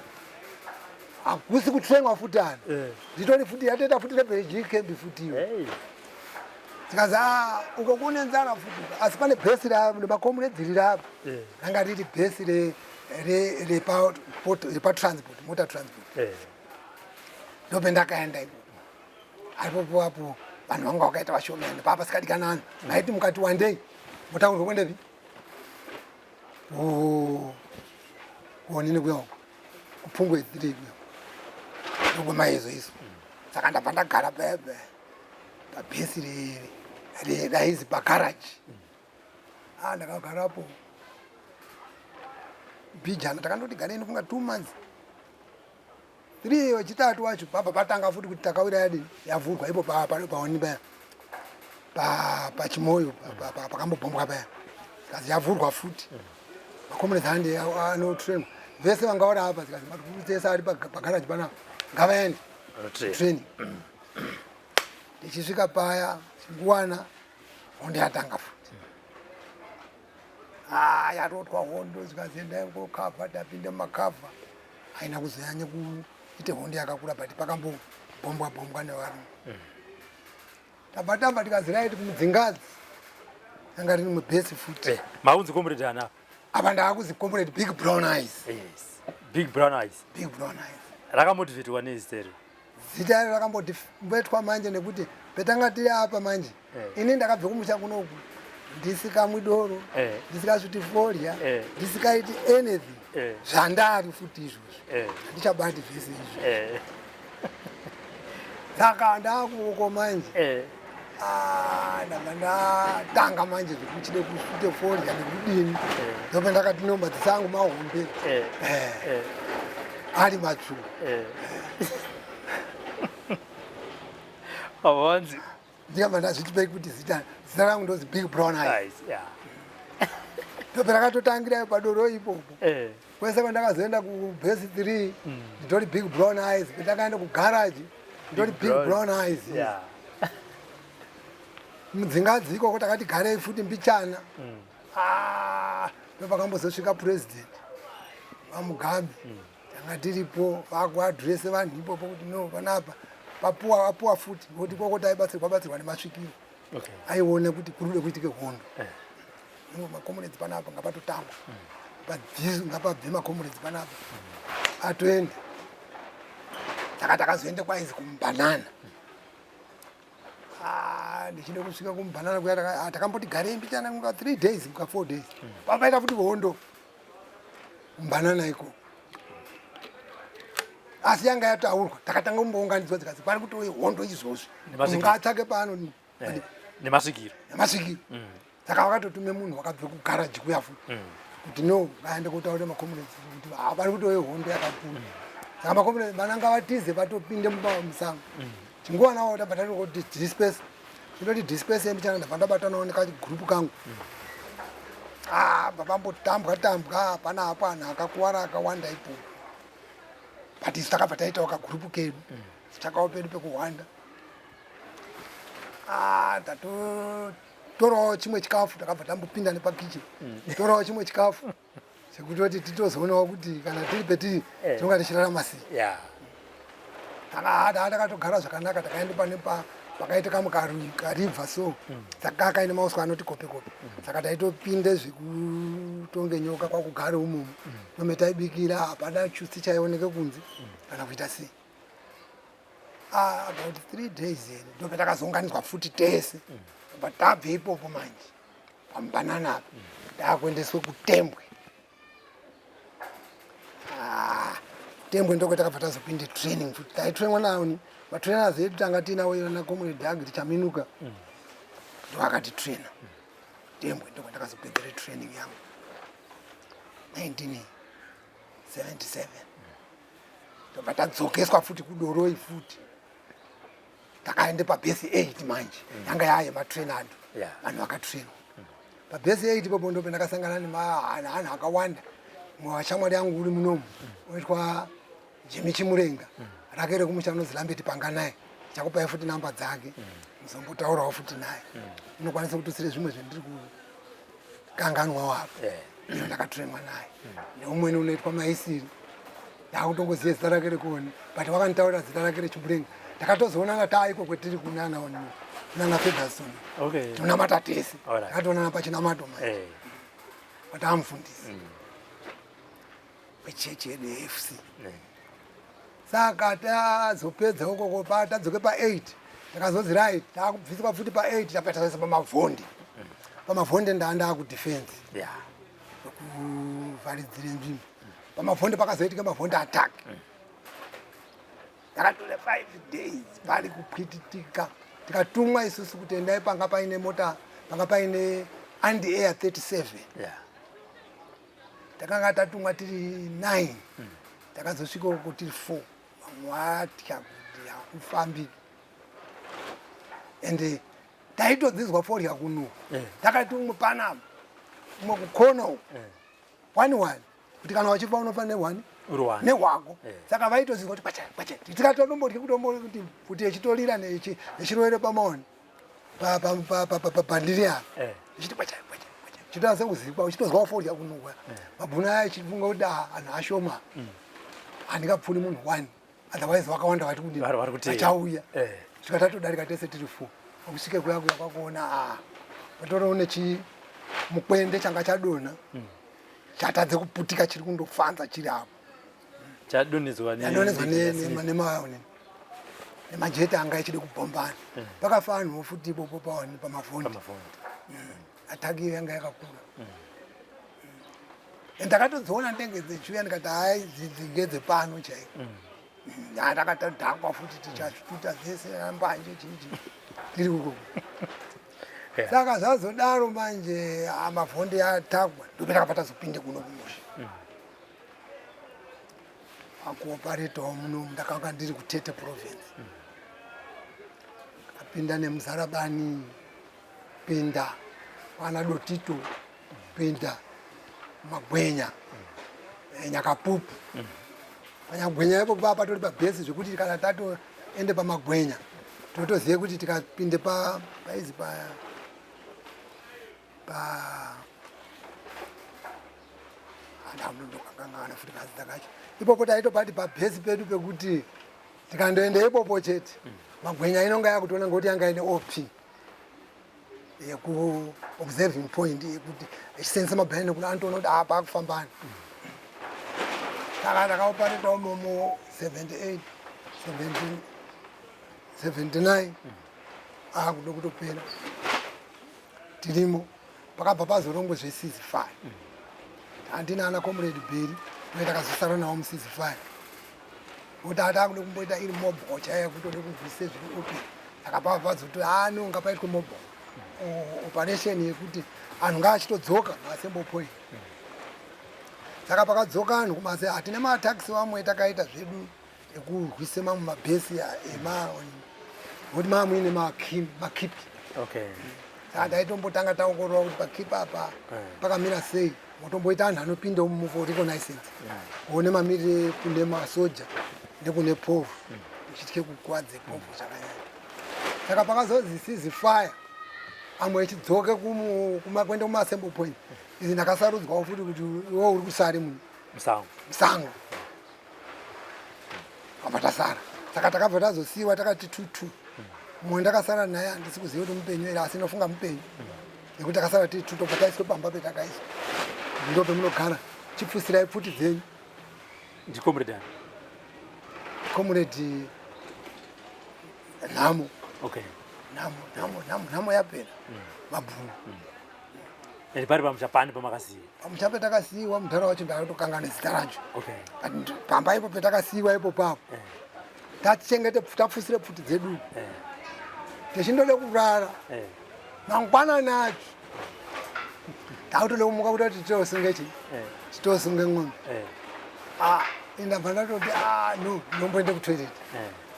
hakusi kutrainwa futi anhu nditori futi yatoita futi rebejikembi futiyo tikazi uko kune nzara futi asi pane bhesi nemakomunedziri rapo ranga riri bhesi repatransport mota transport ndopendakaenda ipopo aipopo apo vanhu vanga vakaita vashomani papa sikadikanani maiti mukati wandei mutaurwa kwendepi kuonini kuyo kupungwe 3 kuyo ndokwemaizo iso saka ndabva ndagara pabhesi raizi pagaraji ndakagarapo bijana takandoti gareni kunga 2 months 3 wechitatu wacho papa patanga futi kuti takawira yadini yavhurwa ipo paoni paya pachimoyo pakambobombwa paya kazi yavhurwa futi makomunedzi ande anotrainwa vese vangaora apa zikazi matese ari pagaraji panapa ngavaende training ndichisvika paya chinguwana hondo yatanga futi yatotwa hondo zikaziendai kokavha tapinde mumakavha haina kuzonyanya kuite hondo yakakura but pakambobombwa nevarume tabva tikaziraiti kumudzingadzi anga riri mubhesi futi maunzi comrade ana apa ndaakuzi comrade big brown eyes rakamotivetwa neziteri zita rakambotibetwa manje nekuti petanga tiri apa manje ini ndakabve kumusha kunoku ndisikamwi doro ndisikasviti forya ndisikaiti anything zvandari futi izvozvo handichabati vhese izvo saka ndakuoko manje ndabva ndatanga manje zvekuchide kusvite forya nekudini ndopa ndakati nomba dzisangu mahombe ari matsvuku avanzi ndikabva ndazvitipei kuti zita rangu ndozi big brown eyes ndopa rakatotangira padoro ipopo kwese kwandakazoenda kubhesi 3 nditori big brown eyes pendakaenda kugaraji nditori big brown eyes mudzingadzi ikoko takati garei futi mbichana ndopakambozosvika president vamugambi tanga tiripo vakuadrese vanhu ipopo kuti no panapa papuwa futi kuti koko taibatsirwa nemasvikiro aione kuti kurude kuitike hondo makomunedzi panapa ngapatotangwa padzisu ngapabve makomunedzi panapa atoenda saka takazoende kwaizi kumbanana ndichide kusvika kumbanana kuya takamboti garei mbichana kunga 3 days kunga 4 days papaita futi hondo kumbanana iko asi yanga yataurwa takatanga kumbounganidzwa dzikazi pari kutouye hondo izvozvi ungatsake pano nemasvikiro saka vakatotume munhu wakabve kugaraji kuya futi kuti no vaende kotaura makomunedzi kuti pari kutouye hondo yakakura saka makomunedzi vananga vatize vatopinde musango chinguva nawo tabva tatoti dispace indoti dispace yembichana ndabva ndabatanawo nekagrupu kangu papambotambwa panaapo anhu akakuwara akawanda ipopo but isu takabva taitawo kagrupu kedu takawo pedu pekuhwanda tatotorawo chimwe chikafu takabva tambopinda nepakichen torawo chimwe chikafu chekutoti titozoonawo kuti kana tiri petiri tinonga tichirarama sei takatogara zvakanaka takaende pane pakaite kamwe karibva so saka kaine mauswa anoti kope saka taitopinde zvekutonge nyoka kwakugare umomo nome taibikira hapana chusi chaioneke kunze kana kuita sei about 3 days ndope takazonganidzwa futi tese but tabve ipopo manje pamubanana apa taakuendeswe kutembwe tembwe ndokwetakabva tazopinde training futi taitrainwa naoni matrainers edu tanga tinawo na community ag tichaminuka ndo akatitraina tembwe ndokwandakazopedzere training yangu 1977 ndobva tadzokeswa futi kudoroi futi takaende pabhesi 8 manje yanga yaye matrainer adu vanhu vakatrainwa pabhesi 8 ipopo ndope ndakasangana nehanhu akawanda mwashamwari yangu uri munomu unoitwa Jimmy Chimurenga rakere kumusha unozilambeti panga naye chakupai futi namba dzake muzombotaurawo futi naye unokwanisa kututsire zvimwe zvendiri kukanganwa wapo ndakaturemwa naye neumweni unoitwa Maisiri ndakutongoziye zita rake rekoni but wakanitaurira zita rake rechimurenga ndakatozoona nga taiko kwetiri kunana Ferguson tunamata tese ndakatoonana pachinamato but amufundisi wechechi yedu yeFC saka tazopedza ukoko tadzoke pa8 takazozi right takubviswa futi pa8 tapeta sese pamavhonde ndanda kudefense kuvharidzire nzvimbo pamavhonde pakazoitika mavhonde attack takatore 5 days pari kupwititika tikatumwa isusu kuti endai panga paine mota panga paine Andy Air 37 takanga tatumwa tiri 9 takazosvika uko tiri 4 mwatya kuti hakufambiki ende taitodzidzwa forya kuno takati umwe panapa umwe kukona uko 1-1 kuti kana wachifa unofanira 1 nehwako saka vaitoziva kuti pacha tikatotombotya kuti echitolira nechirwere pamaoni pandiri yako ichiti pacha chitoanza kuzikwa uchitozwawo forya kunuka mabhuna achifunga kuti anhu ashoma handingapfuni munhu 1 otherwise vakawanda vati kuti vachauya svika tatodarika tese tiri 4 akusvike kuyakuya kwakuona patoriwo nechimukwende changa chadonha chatadze kuputika chiri kundofanza chiri apo chadonhedzwa nemajeti anga echide kubhombana pakafa anhuwo futi ipopo pamavhonde ataki yanga yakakura ndakatodziona ndenge dzichiuya ndikati hai dzingedze pano chaiko ndakatadhakwa futi tichazvituta dzese mbanje chichi tiri uko saka zvazodaro manje mavhonde atakwa ndopendakapatazopinde kuno kumusha akuoparetawo munomu ndakanga ndiri kuTete province kapinda nemuzarabani pinda wana Dotito pinda Magwenya Nyakapupu Magwenya ipo papa tori pabhesi zvekuti kana tatoende paMagwenya totoziye kuti tikapinde paizi ndokangangana futi kazita kacho ipopo taitopati pabhesi pedu pekuti tikandoende ipopo chete Magwenya inonga yakutoona ngoti yanga ine OP yeku observing point yekuti echisensa mabhani kuti antoona kuti apa akufambani saka ndakaoparetawo momo 78 79 akuda kutopera tirimo pakabva pazorongwe zveseason 5 handina ana comrade Beri takazosara nawo museason 5 kuti atakuda kumboita iri mobile chaiya kutode kubvise zviri open saka pabva pazoti nonga paitwe mobile operation yekuti anhu ngaachitodzoka masembo point saka pakadzoka anhu kumase hatina mataxi vamwe takaita zvedu ekurwise mamwe mabhesi kuti mamwe ine makipi saka taitombotanga taongorora kuti pakipi apa pakamira sei motomboita anhu anopinda for reconnaissance kuone mamirire kune masoja nekune povu ichitye kukwadze povu zvakanyanya saka pakazozi season 5 amwe echidzoke kuenda kumasembo point izvi ndakasarudzwawo futi kuti iwo uri kusari musango apa tasara saka takabva tazosiyiwa takati 2-2 mumwe ndakasara naye handisi kuziva kuti mupenyu ere asi inofunga mupenyu nekuti takasara tiri 2 tobva taiswe pamba petakaiswa ndo pemunogara chipfusirai pfuti dzenyu ndikomrade nhamo nhamo yapera mabhunu pari pamuchapani pamucha petakasiyiwa mudhara wacho ndakatokangana zita racho pamba ipo petakasiyiwa ipo papo tatichengete tapfusire pfuti dzedu tichindode kurara mangwanani acho takutode kumuka kuda kuti titosunge titosunge ng'ombe ndabva ndatoti no nomboende kutoilet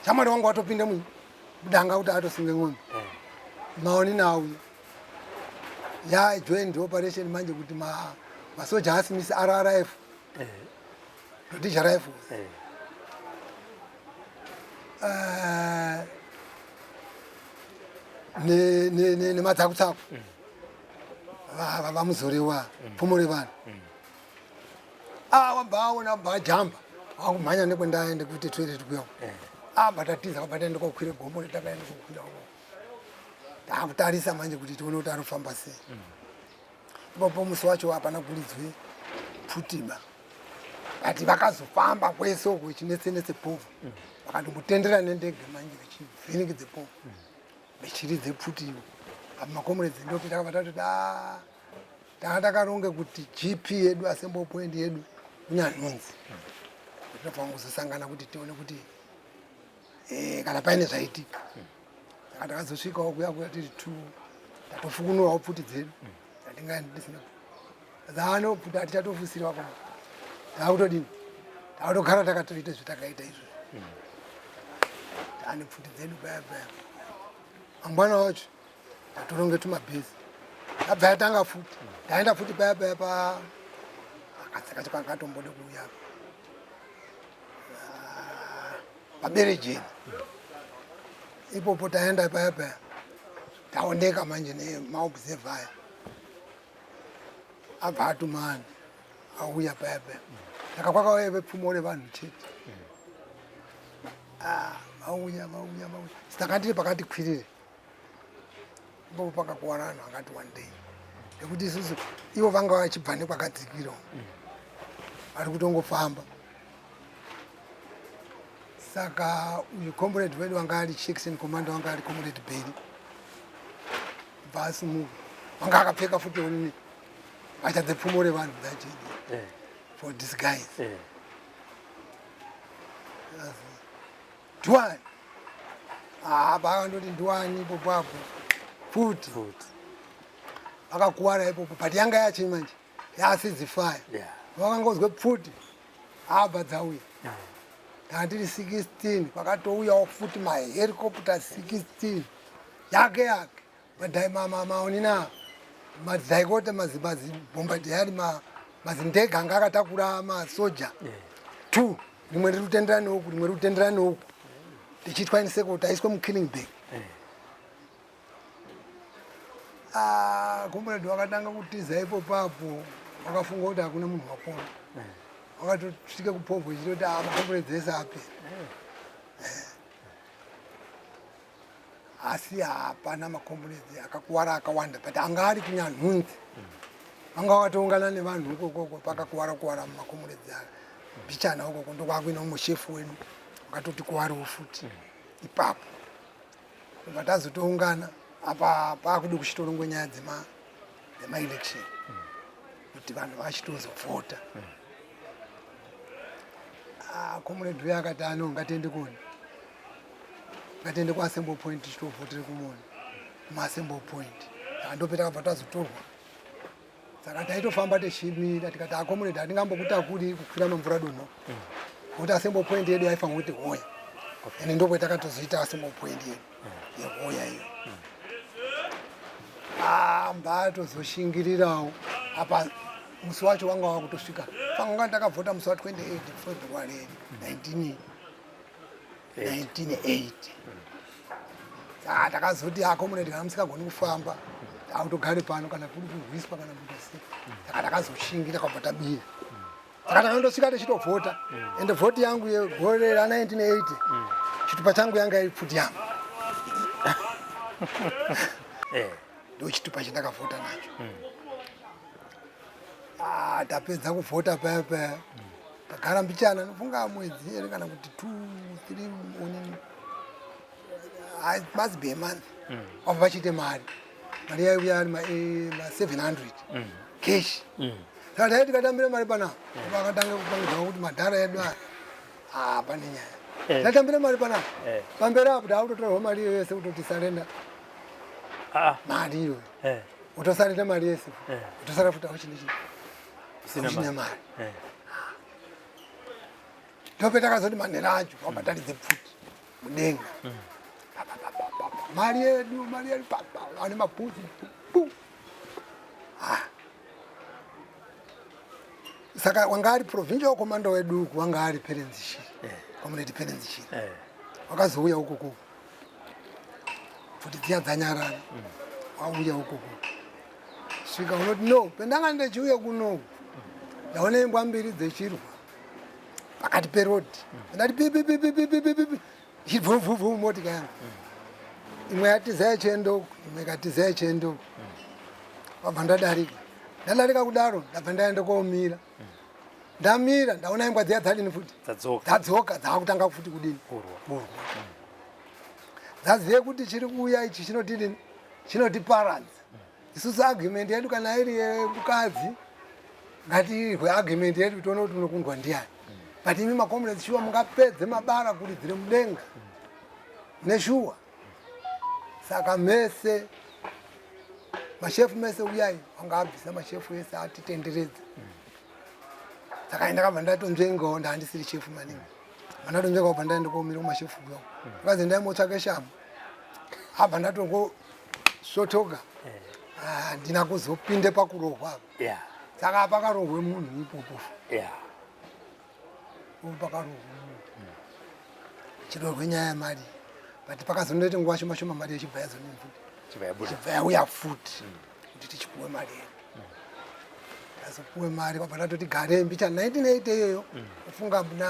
chamwari wangu watopinde mudanga kuti atosunge ng'ombe maoni nauya joined operation manje kuti masoja asimisi RRF ndoticha rifles nematsakutsako vamuzorewa pfumo revanhu wambaona mbajamba wakumhanya nekwendaende kuite toilet kuya batatiza kabataende kokwire gomo retakaende kokwira takutarisa manje kuti tione kuti arikufamba sei ipapo musi wacho hapana kuridzwe pfutima ati vakazofamba kwese uko chinetsenetse povu vakandomutendera nendege manje vechivhinikidze povu vechiridze pfutima apa makomuredzi ndopi takavatati tanga takaronge kuti GP yedu assembly point yedu kunyanhunzi tinofanira kuzosangana kuti tione kuti kana paine zvaitika saka takazosvikawo kuya tiri 2 tatofukunurawo pfuti dzedu tatingaendi tisina zano pfuti hatichatofusiriwa koma takutodini takutogara takatoita zvetakaita izvozvo taane pfuti dzedu baya mangwana wacho tatoronge tumabhezi abva yatanga futi taenda futi baya pakadzakacho kangatombode kuuya paberejeni ipopo taenda paya taoneka manje nemaobserver aya abva atumana auya paya saka kwakauya vepfumo revanhu chete vauya saka ndiri pakati kwirire ipopo pakakuwara vanhu vakati one day nekuti isusu ivo vanga vachibva nekwakadzikira vari kutongofamba saka uyu comrade wedu wanga ari section commander wanga ari comrade Berry basimuka wanga akapfeka futi onini vacha dzepfumo revanhu dzachidi for disguise Ndwani vakandoti Ndwani ipopo apo futi vakakuwara ipopo but yanga yacho manje yasidzi-fire vakangozwe pfuti abva dzauya tandiri 16 pakatouyawo futi mahelicopter 16 yake maonina madhaikota mazibhombardiyari mazindege anga akatakura masoja 2 rimwe riri kutenderana neuku rimwe riri kutenderana neuku tichitwa iniseko taiswe mukilling bag comrade wakatanga kutiza ipopo apo wakafunga kuti hakuna munhu wapona wakatosvike kupovho ichitoti makomrades ese apera asi hapana makomrades akakuwara akawanda but anga ari kunyanhunzi vanga vakatoungana nevanhu ikokoko pakakuwara mumakomrades aya mbichana ukoko ndokwakuina mushefu wedu wakatoti kuwariwo futi ipapo obva tazotoungana apa pakude kuchitorongwe nyaya dzemaelection kuti vanhu vachitozovhota comrade uya akati ano ngatiende kuni ngatiende kuassembly point tichitovhotera kumoni kumaassembly point ndope takabva tazotorwa saka taitofamba tichimira tikati acomrade hatingambokutakuri kukwira mamvura donho kuti assembly point yedu yaifanira kuti hoya ende ndopo takatozoita assembly point yedu yehoya iyo mbatozoshingiririrawo apa musi wacho wanga wakutosvika fanga ndakavhota musi wa28 February 1980 saka takazoti comrade kana musikagoni kufamba takutogare pano kana kuri kurwiswa kana kuti sei saka takazoshingira kabva tabira saka takandosvika tichitovhota ende vhoti yangu yegore ra1980 chitupa changu yanga iri pfuti yangu ndochitupa chandakavhota nacho tapedza kuvhota paya tagara mbichana nofunga mwedzi ere kana kuti 2-3 onini must be a month wabva vachiite mari yaiuya ari ma700 cash saka taiti tikatambire mari panapa vakatanga kupangidzwa kuti madhara edu aya pane nyaya tatambire mari panapa pamberi apo taakutotorerwa mari iyo yese kutoti sarenda mari iyo utosarenda mari yese utosara futi auchine mari ndope takazoti manhero acho wabataridze pfuti mudenga mari yedu ane mabhuzi saka wanga ari provincial commander wedu wanga ari Perenzishiri community Perenzishiri wakazouya ukoko futi dziya dzanyarara wauya ukoko svika unoti no pendanga ndichiuya kuno ndaona imbwa mbiri dzechirwa pakati perodi ndati pipipipipipipipi chibvubvubvu motika yangu imwe yatizaya chendo imwe ikatizaya chendo wabva ndadarika kudaro ndabva ndaenda koomira ndamira ndaona imbwa dziya dzadini futi dzadzoka dzakutanga futi kudini kurwa dzazive kuti chiri kuuya ichi chinotidini chinotiparadza isusu argument yedu kana iri yemukadzi ngatirwe argument yedu tione kuti unokundwa ndiani but imi makomrades shuwa mungapedze mabara kuridzire mudenga neshuwa saka mese mashefu mese uyai wanga abvisa mashefu ese atitenderedza saka ndakabva ndatonzvengawo ndaandisiri shefu maningi mandatonzvengawo bva ndaenda koomira kumashefu uyo akazi ndaimotsvake shamu abva ndatongosvotoka handina kuzopinde pakurohwa saka pakarohwe munhu ipopo pakarohwe munhu chidorwe nyaya yemari but pakazondoite nguva shoma shoma mari yechibva yazonini futi chibva yauya futi kuti tichipuwe mari yedu tazopuwe mari kwabva ndatoti garembi cha 1980 iyoyo kufunga muna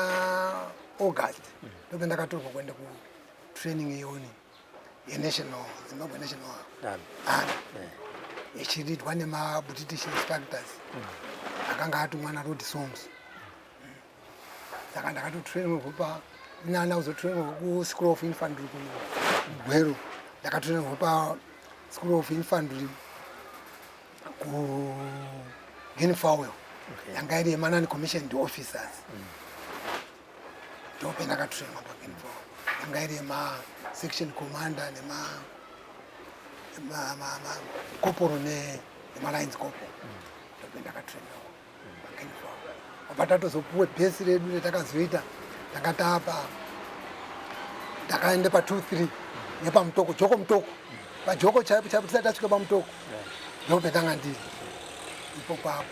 August ndobe ndakatorwa kuenda kutraining iyoni yenational Zimbabwe National Army ichiitwa nemabritish instructors akanga atumwa naRod Songs saka ndakatotrainirwa pa nana uzotrainirwa kuSchool of Infantry kuGwero ndakatrainirwa pa School of Infantry kuGinfawel yanga iri yemanani commissioned officers ndope ndakatrainirwa paGinfawel yanga iri yema-section commander corporal nema-lines corporal ndope ndakatrainirwa paGinfawel wabva tatozopuwe bhesi redu retakazoita takatapa takaende pa23 nepamutoko joko mutoko pajoko chaipo chaipo tisati tasvika pamutoko ndope tanga ndiri ipo papo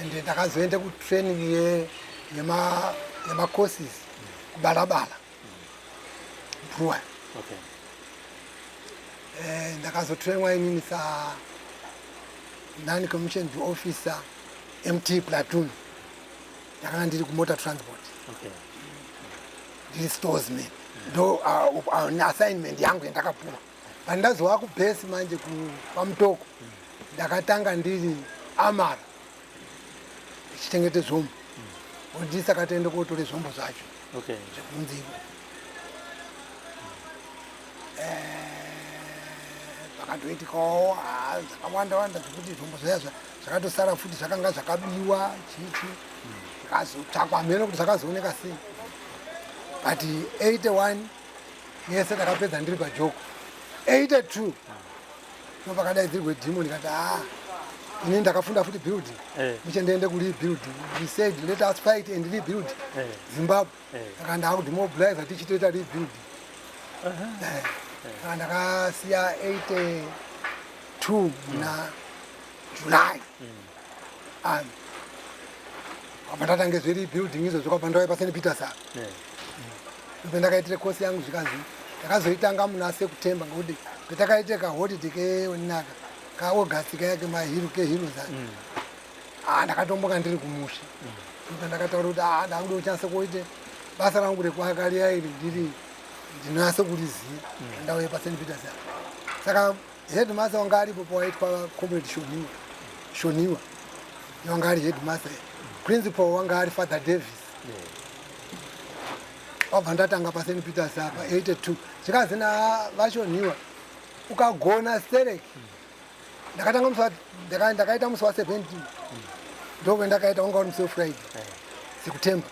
ende ndakazoende kutraining yemacourses kubalabala Brua ndakazotrainwa inini nani commissioned officer MT platoon ndakanga ndiri kumotor transport ndiri storesman ndo assignment yangu yandakapuwa pandazova kubhesi manje pamutoko ndakatanga ndiri amara ndichitengete zvombo ndisaka toende kotore zvombo zvacho zvekunziko pakatoitikawo zvakawanda wanda zvekuti zvombo zvaya zvakatosara futi zvakanga zvakabiwa chichi zvikazotsvakwa mheno kuti zvakazooneka sei but 81 yese takapedza ndiri pajoko 82 nopakadaidzirwe dhimo ndikati ini ndakafunda futi building muchendeende kurebuilding we said let us fight and rebuild Zimbabwe saka ndakudemobilize tichitoita rebuilding saka ndakasiya 82 muna July kwabva ndatange zverebuilding izvo kwabva ndauya paSt Peter's ipe ndakaitire kosi yangu zvikanzi ndakazoitanga muna September ngekuti petakaite kaholiday keonaka kaAugust kayake mahiru kehiru zani ndakatomboka ndiri kumusha ipe ndakataura kuti ndakude kuchanisa kuite basa rangu rekuaka riya iri ndinase kuriziva ndauye paSt Peter's saka headmaster wanga aripo pawaitwa comrade Shoniwa wanga ari headmaster principal wanga ari Father Davis wabva ndatanga paSt Peter's apa 82 zvikazina vashoniwa ukagona stereki ndakaita musi wa17 ndokwe ndakaita wanga uri musi weFriday September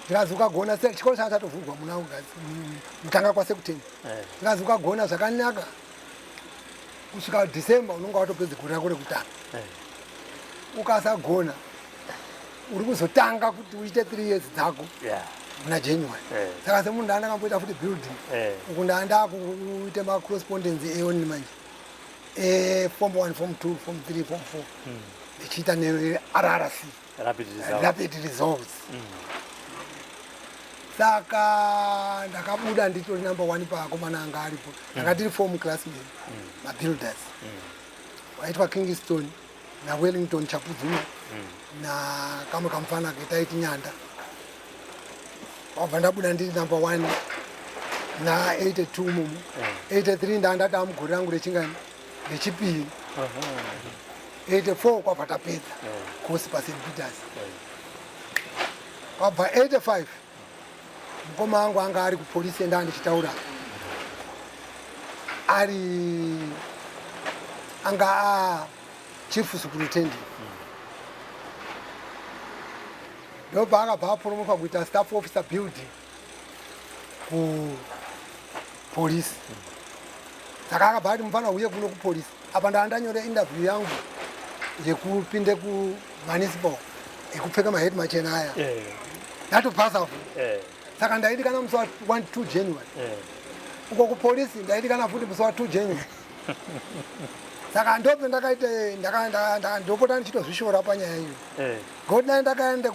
ndikazi ukagona stereki chikoro changa chatovhurwa muna August mutanga kwaSeptember ndikazi ukagona zvakanaka kusvika December unonga watopedza gore rako rekutanga ukasagona uri kuzotanga kuti uite 3 years dzako muna January saka semunhu ndaandakamboita futi building uku ndaandakuite macorrespondence eoni manje form 1 form 2 form 3 form 4 ndichiita neRRC rapid results. Saka ndakabuda nditori number 1 paakomana anga aripo ndakatiri form classmen mabuilders waitwa Kingston naWellington Chapuzuma nakamwe kamufana ketaiti Nyanda. Wabva ndabuda ndiri number 1 na 82 mumu 83 ndandada mugore rangu rechingani rechipiri 84 kwabva tapedza kosi paSt Peters. Wabva 85 mukoma wangu anga ari kupolisi enda ndichitaura ari anga chief superintendent ndobva akabva aporomoka kuita staff officer building kupolisi. Saka akabva ati mufana uye kuno kupolisi apa ndandanyore interview yangu yekupinde kumunicipal ekupfeka mahead machena aya ndatopasa saka ndaiti kana musi wa 2 January uko kupolisi ndaiti kana futi musi wa 2 January. Saka ndope ndakaite ndopota ndichitozvishora panyaya iyo godai ndakaende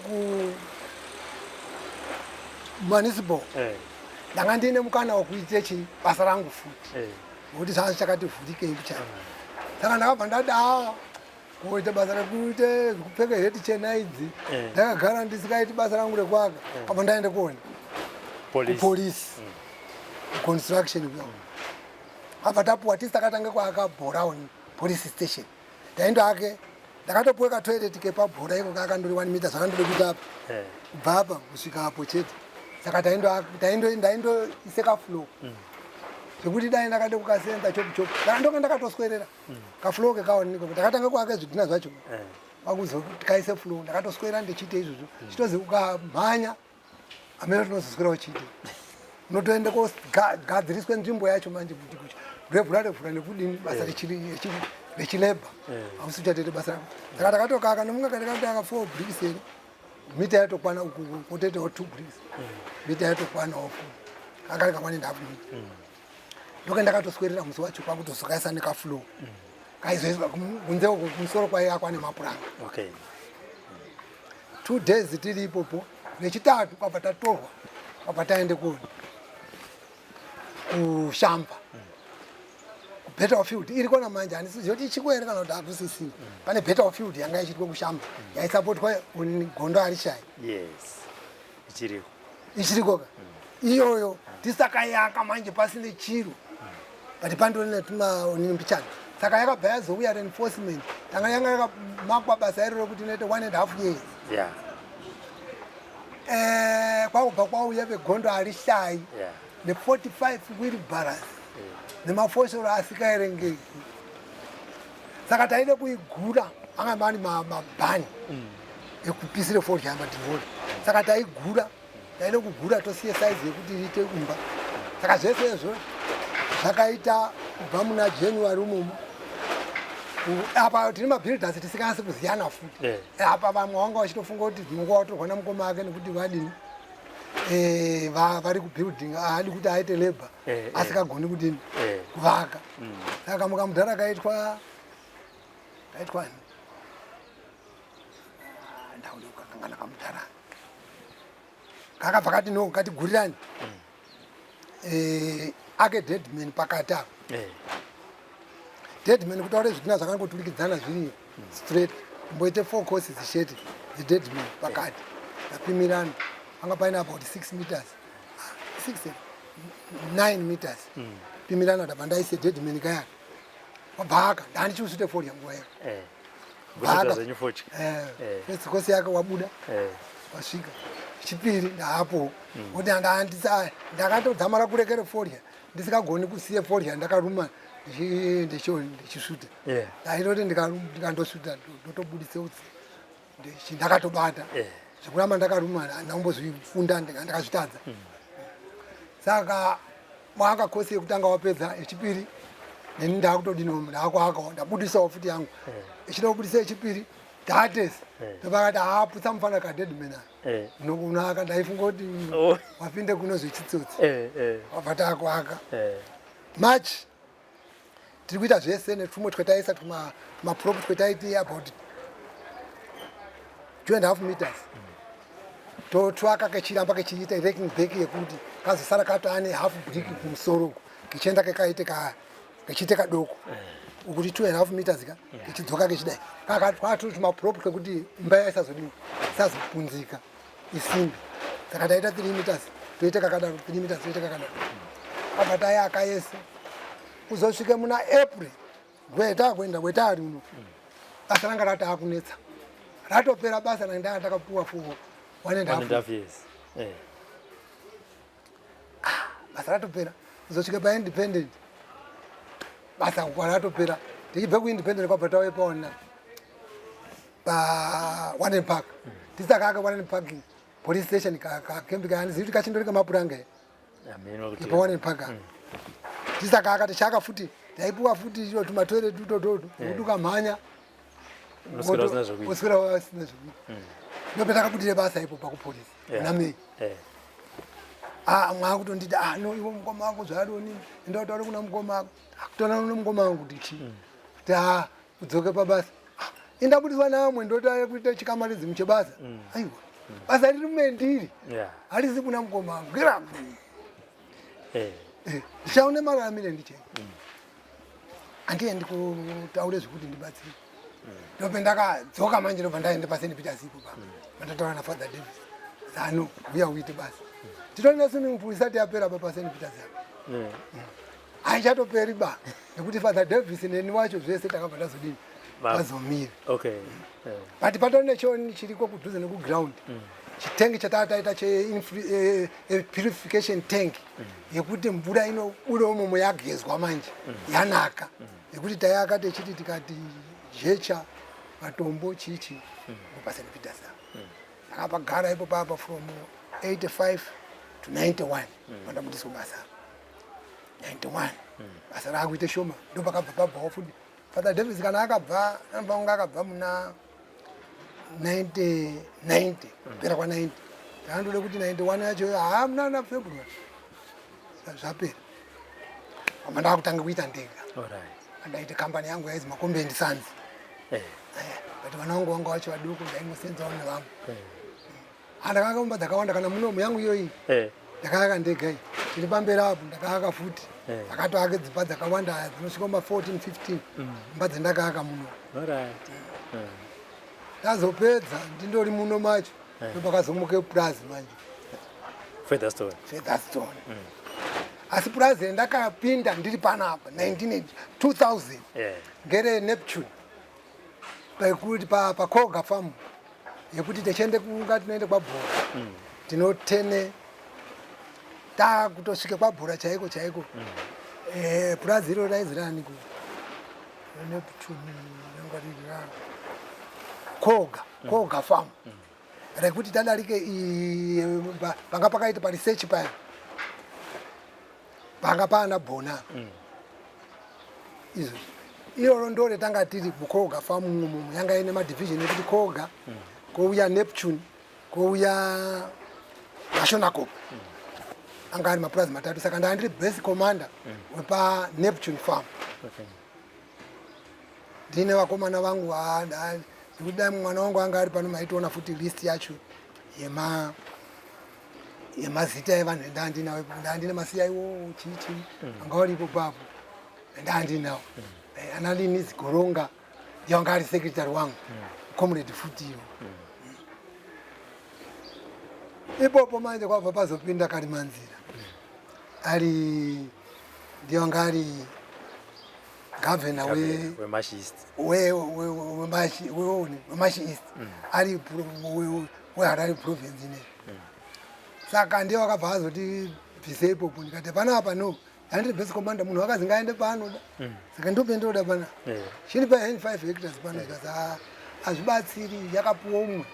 municipal ndanga ndine mukana wekuite basa rangu futi nokuti zvanzi chakati vhurikei kuchai. Saka ndakabva ndada kuita basa rekuite zvekupfeka heti chena idzi ndakagara ndisikaiti basa rangu rekuaka apa ndaende kuona kupolisi construction abva tapuwa tisi takatanga kuaka Brown police station ndaindoake ndakatopuwa katoilet kepabhora iko kakandori 1 meter zvakandode kuita apa kubva apa kusvika apo chete. Saka ndaindoise kafloor zvekuti dai ndakade kukasenza chopu ndoka ndakatoswerera kafloor kekaoniko ndakatanga kuaka zvidhina zvacho pakuzoti kaise floor ndakatoswera ndichiite izvozvo chitozi ukamhanya amene tinozoswera uchiite unotoende kogadziriswe nzvimbo yacho manje kuti revhura nekudini basa rechilebha hausi uchatete basa rako. Saka takatokaka nemungakandikataka 4 bricks ere mita yatokwana uku kotoitawo 2 bricks mita yatokwana ofu anga rikakwana ndafu ndoka ndakatoswerera musi wacho kwakutozokaisa nekafloor kaizoiswa kunze kumusoro kwaiyakwa nemapuranga 2 days tiri ipopo nechitatu kwabva tatorwa kwabva taende kushamba kubattlefield iri kona manje handisizivi kuti ichiko ere kana kuti hakusisini pane battlefield yanga ichiitwa kushamba yaisapotwa gondo arishai ichirikoka iyoyo tisakayaka manje pasine chiro but pandorine tumaonimpichana saka yakabva yazouya reinforcement tanga yanga yakamakwa basa iroro kuti inoite 1.5 years kwakubva kwauya vegondo arishai ne45 wheelbarrows nemafoshoro asikaerengeki. Saka taide kuigura anga mani mabhani ekupisire forja yamadhivhori. Saka taigura taide kugura tosiye saizi yekuti iite umba. Saka zvese izvo zvakaita kubva muna January umomo apa tine mabuilders tisinganasi kuziyana futi apa vamwe vanga vachitofunga kuti munguva watorwa namukoma ake nekuti vadini vari kubuilding haadi kuti aite labor asikagoni kudini kuvaka. Saka mukamudhara kaitwa ndaude kukakangana kamudhara kakabva kati no katigurirani ake deadman pakati apo deadman kutaure zvidhina zvakangoturikidzana zviri straight mboite 4 courses chete deadman pakati ndapimirana anga paine about 6 meters 9 meters pimirana ndabva ndaise deadman kaya wabhaka ndandichiusite forya nguva yako kosi yake wabuda wasvika chipiri ndaapo kuti ndakatodzamara kurekere forya ndisikagoni kusiye forya ndakaruma ndichisvuta ndaitoti ndikandosvuta ndotobudise utsi ndakatobata zvekuramba ndakaruma ndaumbozvifunda ndakazvitadza. Saka mwaka kosi yekutanga wapedza yechipiri neni ndakutodino ndakuakawo ndabudisawo futi yangu echida kubudisa yechipiri ndatesa ndopakati haaputsa mufana kadedman unaka ndaifunga kuti wapinde kuno zvechitsotsi wabva takuaka March tiri kuita zvese netwumwe twetaisa tumaprop twetaiti about 2.5 meters totwaka kechiramba kechiita raking back yekuti kazosara kato ane half brick kumusoro kechienda kekaite kechiite kadoko ukuti 2.5 meters kechidzoka kechidai kakatwatu tumaprop kekuti imba isazopunzika isimbi saka taita 3 meters toite kakadaro 3 meters toite kakadaro akati akayese kuzosvike muna April gweta kuenda gwetari uno basa ranga ratakunetsa ratopera basa ranga takapuwa for 1.5 years. Basa ratopera kuzosvike pa independent basa ratopera tichibve ku independent kwabva tawepaona pa One Park tisaka aka One Park police station kakembika anizivi kuti kachindori kamapuranga pa One Park tisaka aka tichaka futi taipuwa futi iro tumatoilet tutototo kuduka mhanya kuswera wasina zvekuita ndopeta kabudire basa ipo pakupolisi namei mwakutonditi no iwo mukoma wako zvaadoni enda kutaura kuna mukoma wako akutona uno mukoma wangu kuti chii kuti udzoke pabasa indabudiswa namwe ndota kuita chikamarizmu chebasa aiwa basa riri mendiri harisi kuna mukoma wangu gira ndichaone mararamire ndiche andiendi kutaure zvekuti ndibatsire ndope ndakadzoka manje ndobva ndaende paSt Peters ipo pa mandataura naFather Davis zano uya uite basa titori neswimming pool isati yapera pa paSt Peters haichatoperi ba nekuti Father Davis neni wacho zvese takabva tazodini tazomira but patori nechoni chiriko kudhuze nekuground chitengi chatataita purification tank yekuti mvura inobuda umomo yagezwa manje yanaka yekuti taiaka techiti tikati jecha matombo chichi paSt Peters akapagara ipo papa from 85 to 91 pandabudiswa basa 91 basa rakuite shoma ndopakabva pabvawo futi Father Davis kana akabva anobva kunge akabva muna 90 pera kwa 90 ndandode kuti 91 yacho muna February zvapera pamba ndakutanga kuita ndega ndaite kambani yangu yaizi Makombe & Sons but vana vangu vanga vacho vaduku ndaingosenzawo nevamwe andakakamumba dzakawanda kana munomu yangu iyoyi ndakaaka ndegai tiri pamberi apo ndakaaka futi akatoake dzimba dzakawanda dzinosvika ma 14 15 imba dzendakaaka muno ndazopedza ndindori muno macho ndopakazomuke Plaza manje Featherstone asi Plaza ndakapinda ndiri panapa 2000 ngere Neptune pakuti pakoga farm yekuti tichende kunga tinoende kwabhora tinotene takutosvike kwabhora chaiko Plaza iro raizirani ku Neptune yangarira koga farm rekuti tadarike panga pakaita pa research paya panga pana bona izvo iro ndore tanga tiri kukoga farm mumu yanga ine madivision yekuti koga kouya Neptune kouya Mashonakop anga ari mapurazi matatu saka ndandiri base commander wepa Neptune farm ndine vakomana vangu ndikuti mwana wangu anga ari pano maitoona futi list yacho yemazita evanhu endandinawo ndandine masiyaiwo chichi anga varipo papo endandinawo analini Zigoronga ndiwanga ari secretary wangu comrade Futiro ipopo manje kwabva pazopinda Karimanzira ari ndiwanga ari governor weMashi East weMashi East ari weHarare province ine saka ndiye wakabva azoti bvise ipopo ndikati panapa no handiri base commander munhu wakazi ngaende paanoda saka ndopendoda pana chiri pa 5 hectares pano zikazi hazvibatsiri yakapuwa umwe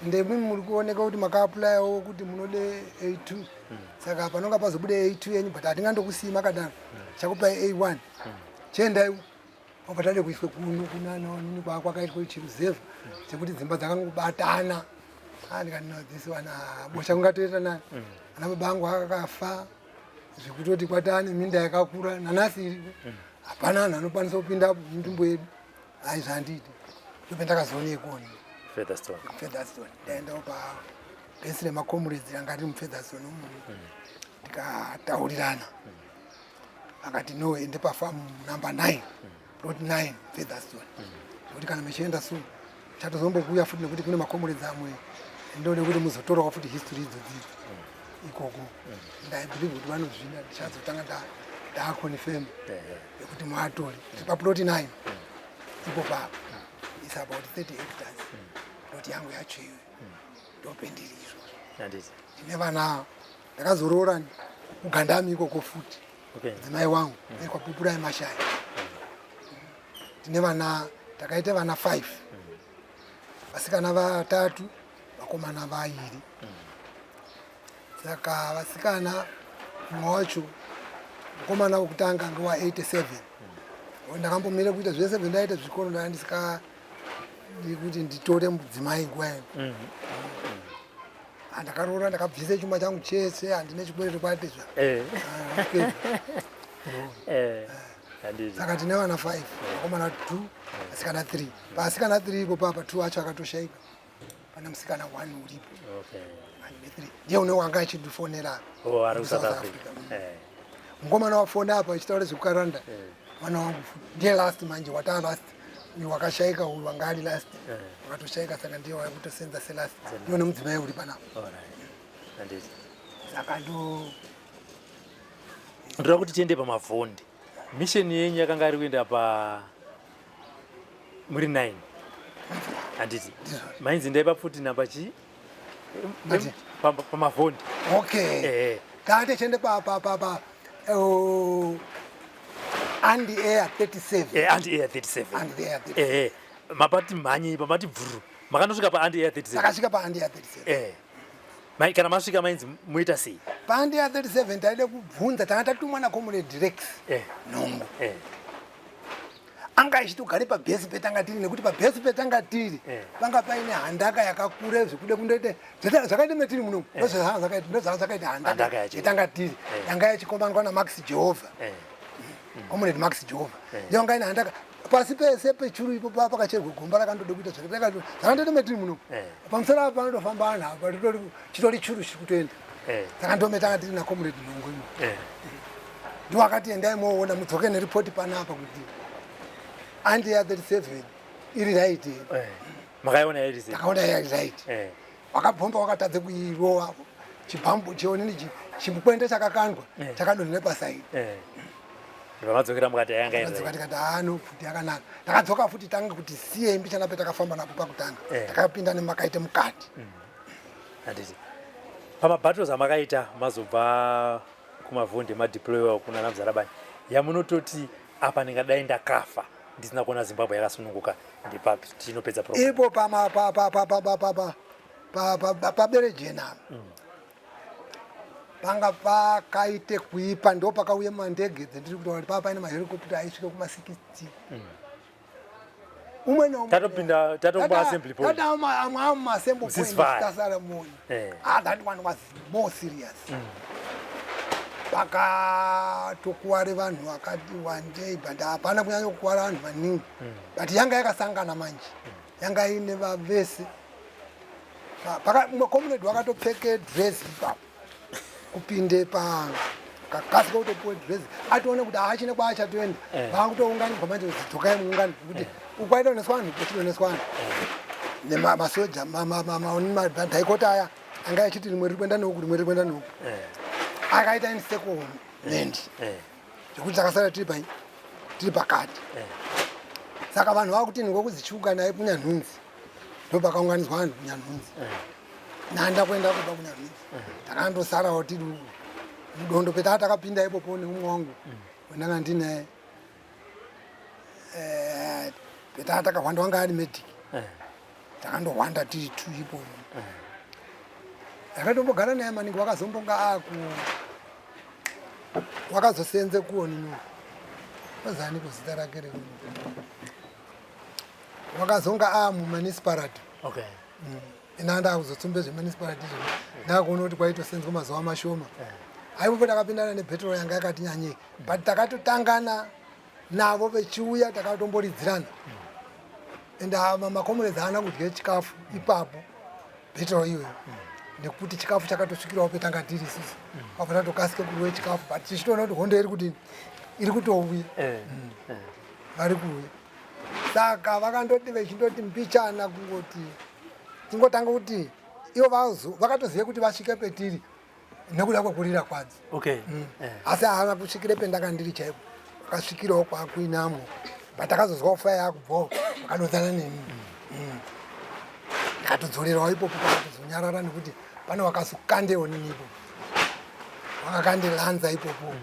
ndemi muri kuoneka kuti makaaplayawo kuti munode A2 saka panonga pazobude A2 yenyu but hatingandokusii makadaro chakupai A1 chiendai wakatade kuiswe kunani kwakaitwa chiruzevha chekuti dzimba dzakangobatana ndikati no this one bosha kungatoita nani ana baba angu akafa zvekutoti kwatane minda yakakura nanasi iripo hapana anhu anokwanisa kupinda munzvimbo yedu haizvandidi ndope ndakazoone ikoni Featherstone. Featherstone. Ndaenda pa besi remakomrades ranga riri muFeatherstone umu. Tikataurirana. Akati no ende pafarm number 9. Plot 9 Featherstone. Kuti kana mechienda so chatozombokuya futi nekuti kune makomrades amwe ndode kuti muzotorawo futi history idzodzi ikoko. I believe kuti vanozvina ndichazotanga ndakonfirm kuti mwatori pa plot 9 ipo papa. It's about 30 hectares. Plot yangu yacho iwe ndopendirizwa. Handiti. Ndine vana ndakazorora kugandami ikoko futi. Okay. Dzimai wangu kwa pupura yemashaya. Ndine vana takaita vana 5. Vasikana 3, vakomana 2. Saka vasikana mumwe wacho mukomana wekutanga ndowa 87. Ndakambomira kuita zvese zvendaita zvikoro ndandisika kuti nditore mudzimai nguva yangu. Ndakarora ndakabvise chuma changu chese handine chikwereti kwati zva. Saka tine vana 5, vakomana 2, vasikana 3. Vasikana 3 ipo papa 2 acho akatoshaika. Pana musikana 1 uripo. Ndiye unowanga achidifonera. Ari South Africa. Mukomana wafona apa achitaura zvekukaranda. Mwana wangu ndiye last manje wata last. Ni wakashaika uyu wanga ari last. Wakatoshaika saka ndiye wakutosenza selast. Ndiye nemudzimai uri pana. Handiti. Saka ndoda kuti tiende pamavhondi. Mission yenyu yakanga ari kuenda muri 9. Handiti. Mainzi ndaipa futi namba chi? Pamavhondi. Okay. Kati chende pa Andy Air 37. Andy Air 37. Andy Air 37. Mapati mhanyi pamati bvuru. Makandosvika pa Andy Air 37. Takasvika pa Andy Air 37. Kana masvika mainzi muita sei? Pa Andy Air 37 taide kubvunza tanga tatumwa naComrade Rex. Nhongo. Anga ichitogare pabhesi petanga tiri nekuti pabhesi petanga tiri panga paine handaka yakakura zvekude kundoite zvakaite metiri muno ndozvakaite handaka yetanga tiri yanga yachikombandwa naMax Jehovah. Comrade Max Jehovah. Ndiyo anga ine handaka pasi pese pechuru ipo pakacherwa gomba rakandode kuita zvakandoite metiri muno. Pamusoro apa panotofamba vanhu apa chitori churu chiri kutoenda. Saka ndometanga tiri naComrade Nhongo imo. Ndiwo akati endai moona mudzoke neripoti panapa kuti Andy Air 37 iri right. Makaiona iri sei? Takaona iri right. Wakabvomba wakatadze kuirowa chibhambu chionini chimukwende chakakandwa chakadonhera paside. Vamadzokera mukati yanga iri. Vakati ano futi yakanaka. Takadzoka futi tanga kuti siye mbichana petakafamba napo pakutanga. Takapinda nemakaite mukati. Handiti. Pamabattles amakaita mazobva kumavhondi madeployiwa kuna Namzarabani. Yamunototi apa ndingadai ndakafa. Ndisina kuona Zimbabwe yakasununguka ndipapi tinopedza program. Ipo paberejena. Panga pakaite kuipa ndo pakauye mandege dzendiri kuti papa paine mahelicopter aisvika kuma 60. Umwe no tatopinda assembly point. Tata assembly point tasara moni. That one was more serious. Pakatokuware vanhu vakati wandei but hapana kunyanya kukuwara vanhu maningi. But yanga yakasangana manje. Yanga ine vavese. Comrade wakatopfeke dress ipapo. Kupinde pa kakasika kutopuwe dress. Atione kuti haachine kwaachatoenda. Vakutounganirwa manje kudzokai muungano kuti ukwaita uneswa vanhu kuchitoneswa vanhu. Nemasoja madhaikota aya anga achiti rimwe riri kuenda neuku rimwe riri kuenda neuku. Akaita insekomendi zvekuti takasara tiri pakati. Saka vanhu vakuti ngokuzichiungana kunyanhunzi ndopakaunganidzwa vanhu kunyanhunzi. Nanda kuenda kuba kunyanhunzi takandosarawo tiri mudondo petaka takapinda ipopo neumwe wangu wendanga ndinaye. Petaka takahwanda wanga ari medic. Takandohwanda tiri 2 ipo. Takatombogara naye maningi wakazombonga wakazosenze kuonini wazani kuzita rake rekuno wakazonga mumunicipality. Okay. Inanda kuzotsumbe zvemunicipality izvo ndakuona kuti kwaitosenzwa mazuva mashoma. Aipo takapindana nebhetoro yanga yakati nyanyei but takatotangana navo vechiuya takatomboridzirana. enda makomrades haana kudya chikafu ipapo bhetero iyoyo nekuti chikafu chakatosvikirawo petanga tiri sisi kabva tatokasike kudiwe chikafu but tichitoona kuti hondo iri kuti iri kutouya vari kuuya saka vakandoti vechindoti mbichana kungoti tingotanga kuti ivo vakatozive kuti vasvike petiri nekuda kwekurira kwadzi asi haana kusvikire pendakandiri chaipo vakasvikirawo kwakuinamwo but akazozwawo faya yakubvawo vakadodzana nemi akatodzorerawo ipopo pakatozonyarara nekuti pane wakazokandewo nini ipopo wakakandelanza ipopo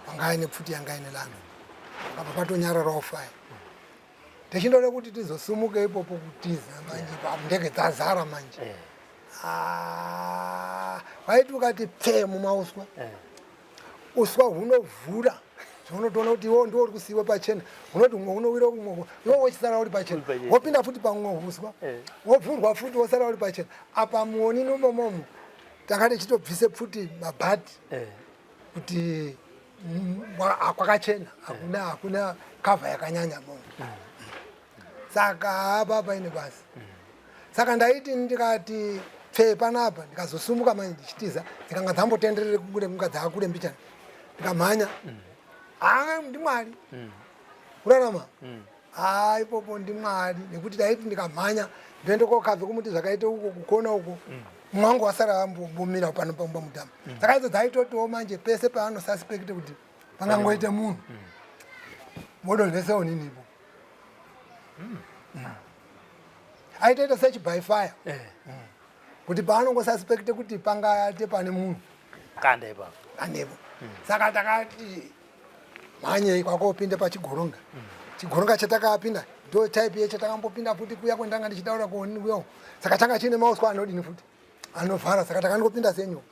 wangaine pfuti yangaine lanza akabva patonyararawo faya tichindode kuti tizosumuke ipopo kutiza manje ndege dzazara manje vaiti ukati pfe mumauswa uswa hunovhura zvaunotoona kuti iwo ndiwo uri kusiyiwe pachena unoti umwe unowira kumwe iwo wochisara uri pachena wopinda futi pamwe uswa wobvurwa futi wosara uri pachena apa muoni nomomomo tanga tichitobvise pfuti mabhati kuti kwakachena hakuna kavha yakanyanya momo saka apa paine basi saka ndaiti ndikati pfe panapa ndikazosumuka manje ndichitiza dzikanga dzambotenderere kukure munga dzakakure mbichana ndikamhanya ndimwari kurarama ipopo ndimwari nekuti taiti ndikamhanya ndoende kokabve kumuti zvakaite uko kukona uko mwangu wasara ambomira pano pamba mutama saka idzo dzaitotiwo manje pese paanosuspekte kuti pangangoite munhu modonhesewo nini ipo aitoita search by fire kuti paanongosuspekte kuti pangaite pane munhu kandepo saka takati mhanyei kwakopinde pachigoronga chigoronga chatakapinda ndo type yechatakambopinda futi kuya kwendanga ndichidaura kuonini kuyawo saka tanga chine mauswa anodini futi anovhara saka takandopinda senyoka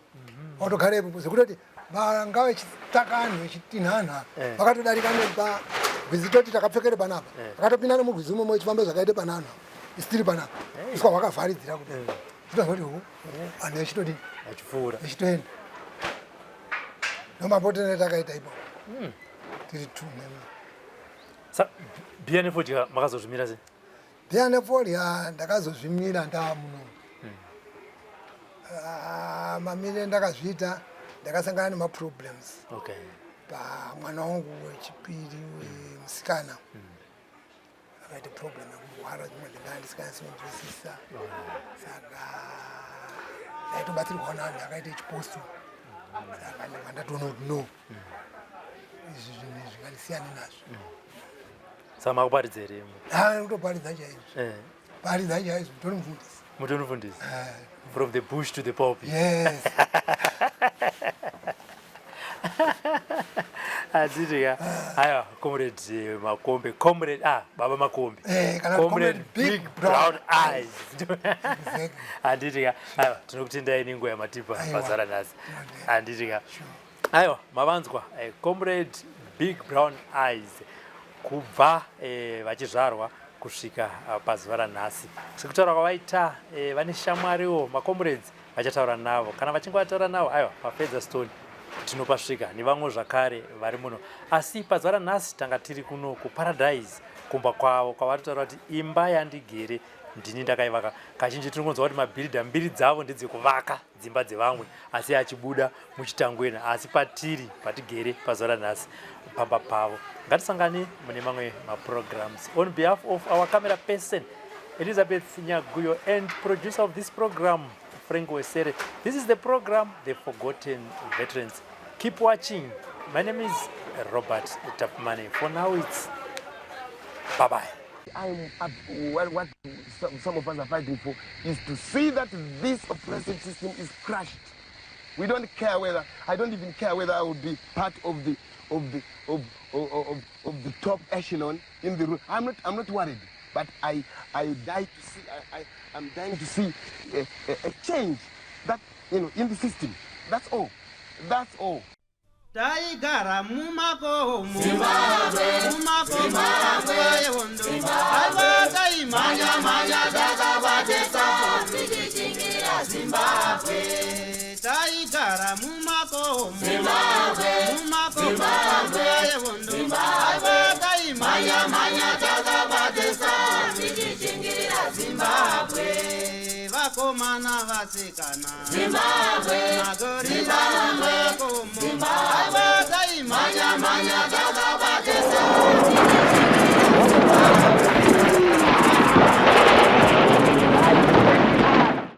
autogarepo zvekutoti vanga vechitaka anhu vechitinhanha vakatodarika nepa vizitoti takapfekere panapa takatopinda nemurwizi umomo vechifamba zvakaite panhanha isitiri panapa iswa hwakavharidzira kuti chitozoti anhu vechitodini vechitoenda nomapotene takaita ipo tiri tume bia nefodya makazozvimira sei bia nefodya ndakazozvimira ndamuno mamire ndakazviita ndakasangana nemaproblems pamwana wangu wechipiri wemusikana akaite problem yekurwara dzimwe dzingaa ndisikanyatsinzwisisa saka ndaitobatsirwawo navanhu akaite chiposto saka ndanga ndatoona kuti no izvi zvinhu zvingandisiyane nazvo saka makuparidza here kutoparidza chaizvo paridza chaizvo mutonifundisi from the bush to the pulpit. Yes. Aziriya. Aya, comrade Makombe, comrade Baba Makombe. Comrade big brown eyes. Andiriya. Aya, tinokutenda iningo ya matipa bazara nasi. Andiriya. Aya, mavanzwa comrade big brown eyes kubva vachizvarwa kusvika pazuva ranhasi. Sekutaura kwavaita vane shamwariwo macomrades vachataura navo. Kana vachinge vataura navo aiwa papedza stone tinopasvika nevamwe zvakare vari muno. Asi pazuva ranhasi tanga tiri kuno kuparadise kumba kwavo kwavatotaura kuti imba yandigere ndini ndakaivaka. Kazhinji tinongonzwa kuti mabhiridha mbiri dzavo ndedzekuvaka dzimba dzevamwe asi achibuda muchitangwena. Asi patiri patigere pazuva ranhasi pamba pavo. Ngatisangane mune mamwe programs. On behalf of our camera person Elizabeth Nyaguyo and producer of this program Frank Wesere, this is the program The Forgotten Veterans. Keep watching. My name is Robert Tapmani. For now it's bye-bye. What some of us are fighting for is to see that this oppressive system is crushed. We don't care whether, I don't even care whether I would be part of the top echelon in the room. I'm not worried, but I'm dying to see a change that in the system. That's all. That's all. Taigara mumako yewondo alba manya daga batesa chingira Zimbabwe. Taigara mumako yewondo alba manya manya takabatesa tichichingira Zimbabwe vakomana vasikana Zimbabwe magorira makomo Zimbabwe manya manya takabatesa tichichingira Zimbabwe